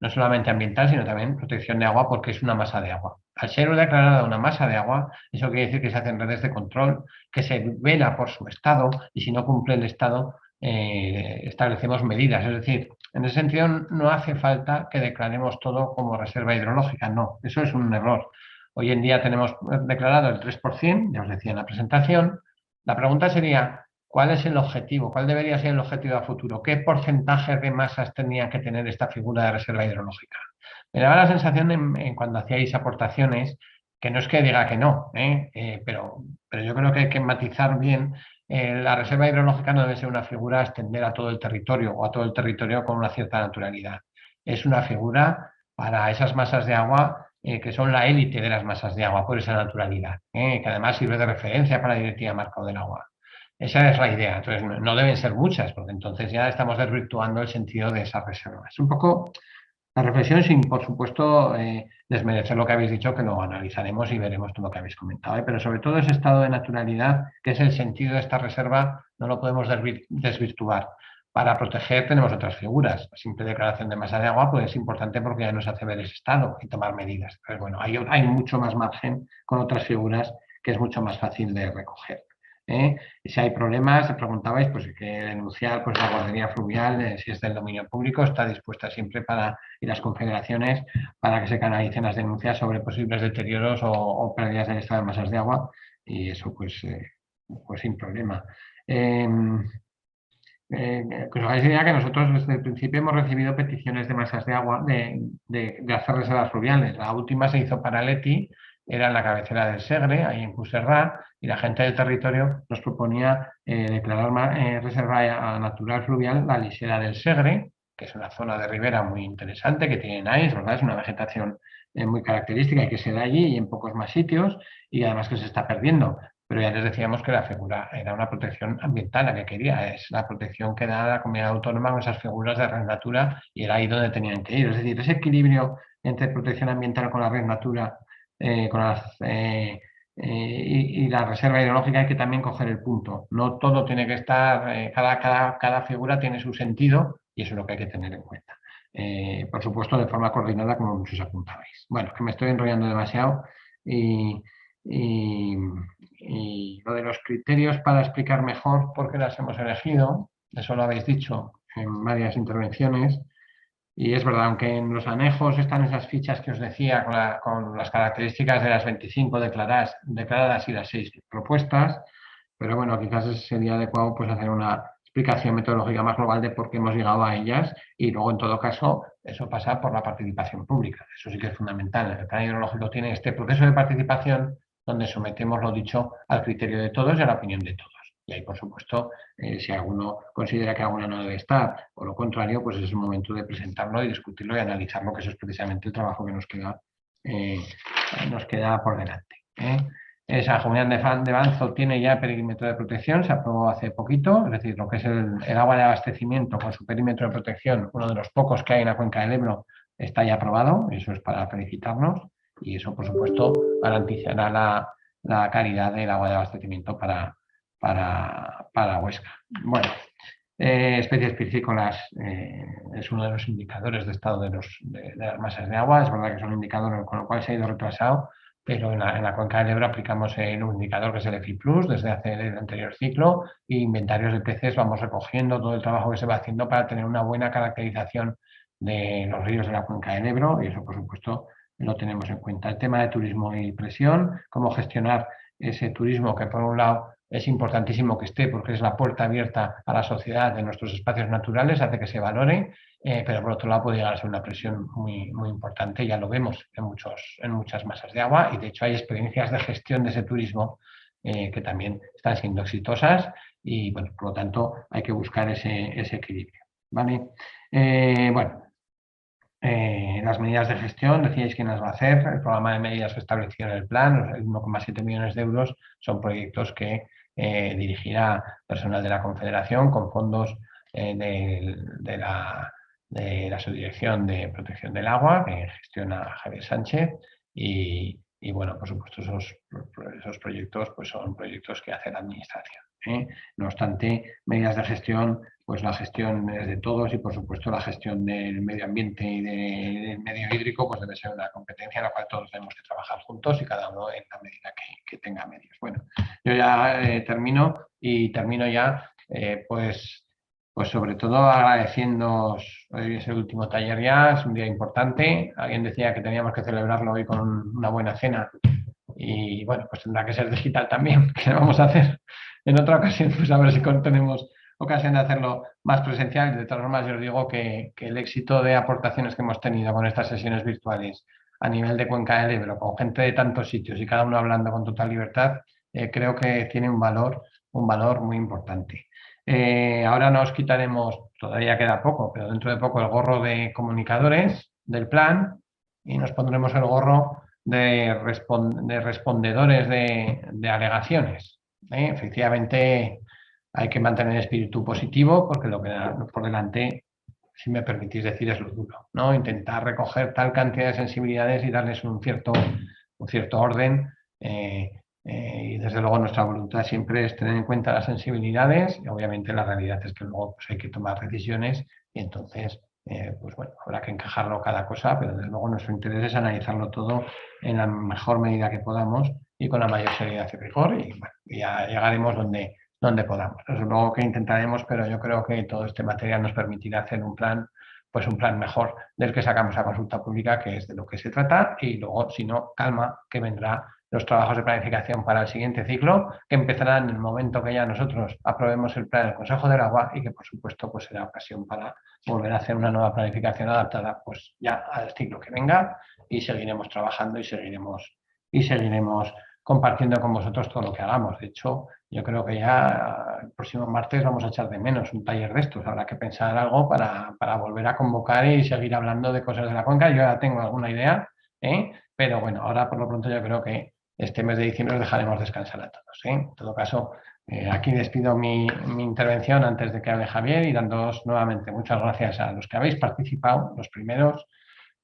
Speaker 1: no solamente ambiental, sino también protección de agua porque es una masa de agua. Al ser declarada una masa de agua, eso quiere decir que se hacen redes de control, que se vela por su estado y si no cumple el estado, establecemos medidas. Es decir, en ese sentido no hace falta que declaremos todo como reserva hidrológica, no, eso es un error. Hoy en día tenemos declarado el 3%, ya os decía en la presentación. La pregunta sería, ¿cuál es el objetivo? ¿Cuál debería ser el objetivo a futuro? ¿Qué porcentaje de masas tenía que tener esta figura de reserva hidrológica? Me daba la sensación cuando hacíais aportaciones, que no es que diga que no, pero yo creo que hay que matizar bien. La reserva hidrológica no debe ser una figura a extender a todo el territorio o a todo el territorio con una cierta naturalidad. Es una figura para esas masas de agua que son la élite de las masas de agua por esa naturalidad, que además sirve de referencia para la Directiva Marco del Agua. Esa es la idea. Entonces, no deben ser muchas, porque entonces ya estamos desvirtuando el sentido de esa reserva. Es un poco la reflexión sin, por supuesto, desmerecer lo que habéis dicho, que lo analizaremos y veremos todo lo que habéis comentado. Pero sobre todo ese estado de naturalidad, que es el sentido de esta reserva, no lo podemos desvirtuar. Para proteger tenemos otras figuras. La simple declaración de masa de agua pues, es importante porque ya nos hace ver ese estado y tomar medidas. Pero bueno, hay mucho más margen con otras figuras que es mucho más fácil de recoger. Y si hay problemas, se preguntabais, pues hay que denunciar pues, la guardería fluvial, si es del dominio público, está dispuesta siempre y las confederaciones para que se canalicen las denuncias sobre posibles deterioros o pérdidas del estado de masas de agua y eso pues sin problema. Que os hagáis idea que nosotros desde el principio hemos recibido peticiones de masas de agua de hacer reservas fluviales. La última se hizo para Leti, era en la cabecera del Segre, ahí en Puigcerdá, y la gente del territorio nos proponía declarar reserva natural fluvial la Lisera del Segre, que es una zona de ribera muy interesante, que tiene NAIS, ¿verdad? Es una vegetación muy característica y que se da allí y en pocos más sitios, y además que se está perdiendo. Pero ya les decíamos que la figura era una protección ambiental, la que quería, es la protección que da la comunidad autónoma con esas figuras de red natura y era ahí donde tenían que ir. Es decir, ese equilibrio entre protección ambiental con la red natura y la reserva hidrológica hay que también coger el punto. No todo tiene que estar, cada figura tiene su sentido y eso es lo que hay que tener en cuenta. Por supuesto, de forma coordinada, como muchos apuntabais. Bueno, que me estoy enrollando demasiado y lo de los criterios para explicar mejor por qué las hemos elegido, eso lo habéis dicho en varias intervenciones. Y es verdad, aunque en los anejos están esas fichas que os decía con las características de las 25 declaradas y las 6 propuestas, pero bueno, quizás sería adecuado pues, hacer una explicación metodológica más global de por qué hemos llegado a ellas y luego, en todo caso, eso pasa por la participación pública. Eso sí que es fundamental. El plan hidrológico tiene este proceso de participación donde sometemos lo dicho al criterio de todos y a la opinión de todos. Y ahí, por supuesto, si alguno considera que alguna no debe estar o lo contrario, pues es el momento de presentarlo y discutirlo y analizarlo, que eso es precisamente el trabajo que nos queda por delante. Esa comunidad de Banzo tiene ya perímetro de protección, se aprobó hace poquito, es decir, lo que es el agua de abastecimiento con su perímetro de protección, uno de los pocos que hay en la cuenca del Ebro, está ya aprobado, eso es para felicitarnos y eso, por supuesto, garantizará la calidad del agua de abastecimiento para Huesca. Bueno, especies piscícolas es uno de los indicadores de estado de las masas de agua, es verdad que es un indicador con el cual se ha ido retrasado, pero en la cuenca del Ebro aplicamos un indicador que es el EFI Plus desde hace el anterior ciclo y inventarios de peces vamos recogiendo todo el trabajo que se va haciendo para tener una buena caracterización de los ríos de la cuenca del Ebro y eso, por supuesto, lo tenemos en cuenta. El tema de turismo y presión, cómo gestionar ese turismo que, por un lado, es importantísimo que esté porque es la puerta abierta a la sociedad de nuestros espacios naturales, hace que se valore, pero por otro lado puede llegar a ser una presión muy, muy importante, ya lo vemos en muchas masas de agua y de hecho hay experiencias de gestión de ese turismo que también están siendo exitosas y bueno, por lo tanto hay que buscar ese equilibrio. ¿Vale? Bueno, las medidas de gestión, decíais quién las va a hacer, el programa de medidas establecido en el plan, el 1,7 millones de euros, son proyectos que dirigirá personal de la Confederación con fondos de la Subdirección de Protección del Agua, que gestiona Javier Sánchez, y bueno, por supuesto, esos proyectos pues son proyectos que hace la Administración. No obstante, medidas de gestión, pues la gestión es de todos y por supuesto la gestión del medio ambiente y del medio hídrico pues debe ser una competencia en la cual todos tenemos que trabajar juntos y cada uno en la medida que tenga medios. Bueno, yo ya termino ya pues sobre todo agradeciéndoos, hoy es el último taller ya, es un día importante, alguien decía que teníamos que celebrarlo hoy con una buena cena y bueno, pues tendrá que ser digital también, ¿qué vamos a hacer? En otra ocasión, pues a ver si tenemos ocasión de hacerlo más presencial. De todas formas, yo os digo que el éxito de aportaciones que hemos tenido con estas sesiones virtuales a nivel de Cuenca del Ebro, con gente de tantos sitios y cada uno hablando con total libertad, creo que tiene un valor muy importante. Ahora nos quitaremos, todavía queda poco, pero dentro de poco el gorro de comunicadores del plan y nos pondremos el gorro de respondedores de alegaciones. Efectivamente, hay que mantener el espíritu positivo porque lo que da por delante, si me permitís decir, es lo duro, ¿no? Intentar recoger tal cantidad de sensibilidades y darles un cierto orden. Y desde luego nuestra voluntad siempre es tener en cuenta las sensibilidades y obviamente la realidad es que luego pues, hay que tomar decisiones y entonces pues bueno, habrá que encajarlo cada cosa, pero desde luego nuestro interés es analizarlo todo en la mejor medida que podamos y con la mayor seriedad y rigor y bueno, ya llegaremos donde podamos. Desde luego que intentaremos, pero yo creo que todo este material nos permitirá hacer un plan mejor del que sacamos a consulta pública, que es de lo que se trata, y luego, si no, calma, que vendrá los trabajos de planificación para el siguiente ciclo, que empezarán en el momento que ya nosotros aprobemos el plan del Consejo del Agua y que, por supuesto, pues será ocasión para volver a hacer una nueva planificación adaptada pues ya al ciclo que venga y seguiremos trabajando y seguiremos compartiendo con vosotros todo lo que hagamos. De hecho, yo creo que ya el próximo martes vamos a echar de menos un taller de estos. Habrá que pensar algo para volver a convocar y seguir hablando de cosas de la cuenca. Yo ya tengo alguna idea, pero bueno, ahora por lo pronto yo creo que este mes de diciembre os dejaremos descansar a todos. En todo caso, aquí despido mi intervención antes de que hable Javier y dándoos nuevamente muchas gracias a los que habéis participado, los primeros,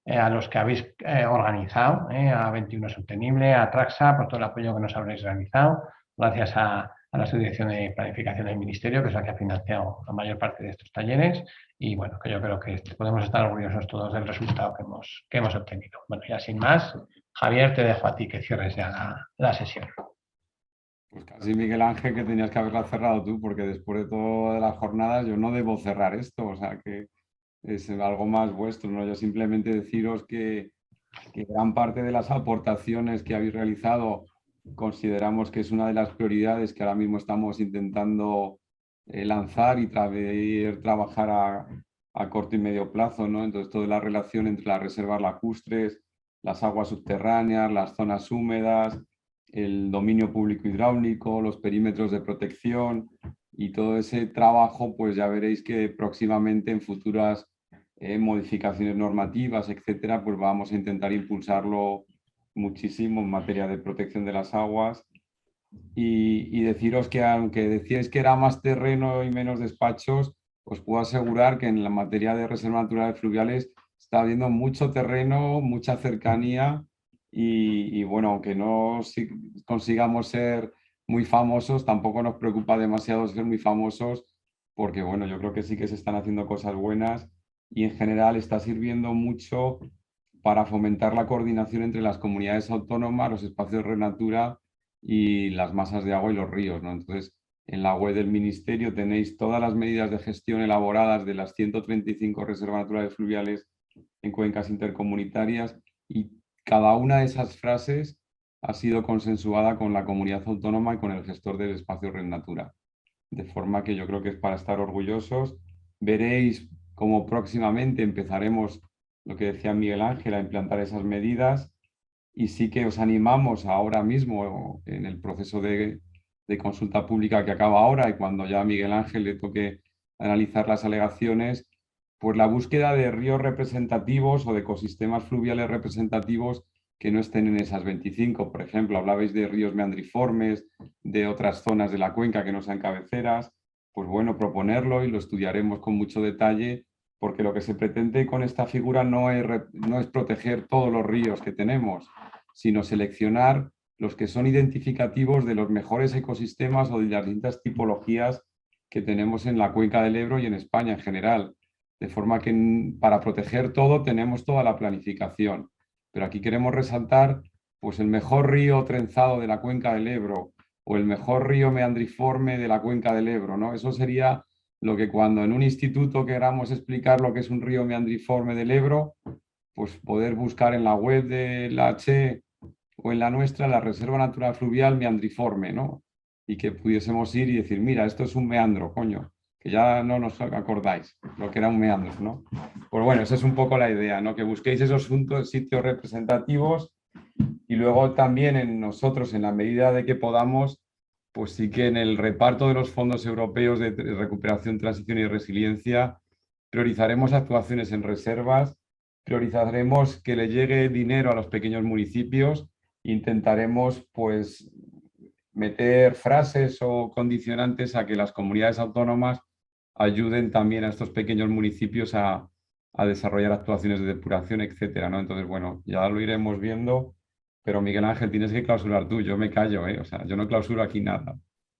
Speaker 1: a los que habéis organizado, a 21 Sostenible, a Traxa, por todo el apoyo que nos habréis realizado. Gracias a la Subdirección de Planificación del Ministerio, que es la que ha financiado la mayor parte de estos talleres. Y bueno, que yo creo que podemos estar orgullosos todos del resultado que hemos obtenido. Bueno, ya sin más, Javier, te dejo a ti que cierres ya la sesión.
Speaker 2: Pues casi, Miguel Ángel, que tenías que haberla cerrado tú, porque después de todas las jornadas yo no debo cerrar esto, o sea que es algo más vuestro, ¿no? Yo simplemente deciros que gran parte de las aportaciones que habéis realizado consideramos que es una de las prioridades que ahora mismo estamos intentando lanzar y trabajar a corto y medio plazo, ¿no? Entonces, toda la relación entre las reservas lacustres, las aguas subterráneas, las zonas húmedas, el dominio público hidráulico, los perímetros de protección y todo ese trabajo, pues ya veréis que próximamente en futuras modificaciones normativas, etcétera, pues vamos a intentar impulsarlo muchísimo en materia de protección de las aguas. Y deciros que aunque decíais que era más terreno y menos despachos, os puedo asegurar que en la materia de reservas naturales fluviales está habiendo mucho terreno, mucha cercanía y bueno, aunque no consigamos ser muy famosos, tampoco nos preocupa demasiado ser muy famosos porque bueno, yo creo que sí que se están haciendo cosas buenas y en general está sirviendo mucho para fomentar la coordinación entre las comunidades autónomas, los espacios de Renatura y las masas de agua y los ríos, ¿no? Entonces, en la web del Ministerio tenéis todas las medidas de gestión elaboradas de las 135 reservas naturales fluviales en cuencas intercomunitarias y cada una de esas frases ha sido consensuada con la comunidad autónoma y con el gestor del espacio Red Natura. De forma que yo creo que es para estar orgullosos. Veréis cómo próximamente empezaremos, lo que decía Miguel Ángel, a implantar esas medidas y sí que os animamos ahora mismo en el proceso de consulta pública que acaba ahora y cuando ya a Miguel Ángel le toque analizar las alegaciones, pues la búsqueda de ríos representativos o de ecosistemas fluviales representativos que no estén en esas 25. Por ejemplo, hablabais de ríos meandriformes, de otras zonas de la cuenca que no sean cabeceras. Pues bueno, proponerlo y lo estudiaremos con mucho detalle porque lo que se pretende con esta figura no es proteger todos los ríos que tenemos, sino seleccionar los que son identificativos de los mejores ecosistemas o de las distintas tipologías que tenemos en la cuenca del Ebro y en España en general. De forma que para proteger todo tenemos toda la planificación. Pero aquí queremos resaltar pues, el mejor río trenzado de la cuenca del Ebro o el mejor río meandriforme de la cuenca del Ebro, ¿no? Eso sería lo que cuando en un instituto queramos explicar lo que es un río meandriforme del Ebro, pues poder buscar en la web de la Che o en la nuestra la Reserva Natural Fluvial Meandriforme, ¿no? Y que pudiésemos ir y decir, mira, esto es un meandro, coño, que ya no nos acordáis lo que era un meandro, ¿no? Pues bueno, esa es un poco la idea, ¿no? Que busquéis esos sitios representativos y luego también en nosotros, en la medida de que podamos, pues sí que en el reparto de los fondos europeos de recuperación, transición y resiliencia, priorizaremos actuaciones en reservas, priorizaremos que le llegue dinero a los pequeños municipios, intentaremos pues meter frases o condicionantes a que las comunidades autónomas ayuden también a estos pequeños municipios a desarrollar actuaciones de depuración, etcétera, ¿no? Entonces, bueno, ya lo iremos viendo. Pero Miguel Ángel, tienes que clausurar tú, yo me callo, ¿eh? O sea, yo no clausuro aquí nada.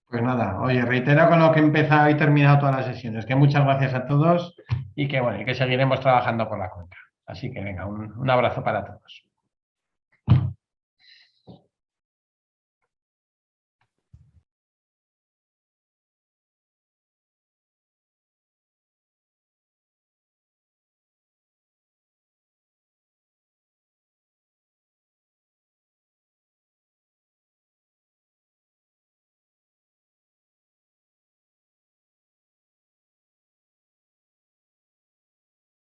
Speaker 1: Pues nada, oye, reitero con lo que he empezado y terminado todas las sesiones, que muchas gracias a todos y que bueno, y que seguiremos trabajando por la cuenca. Así que venga, un abrazo para todos.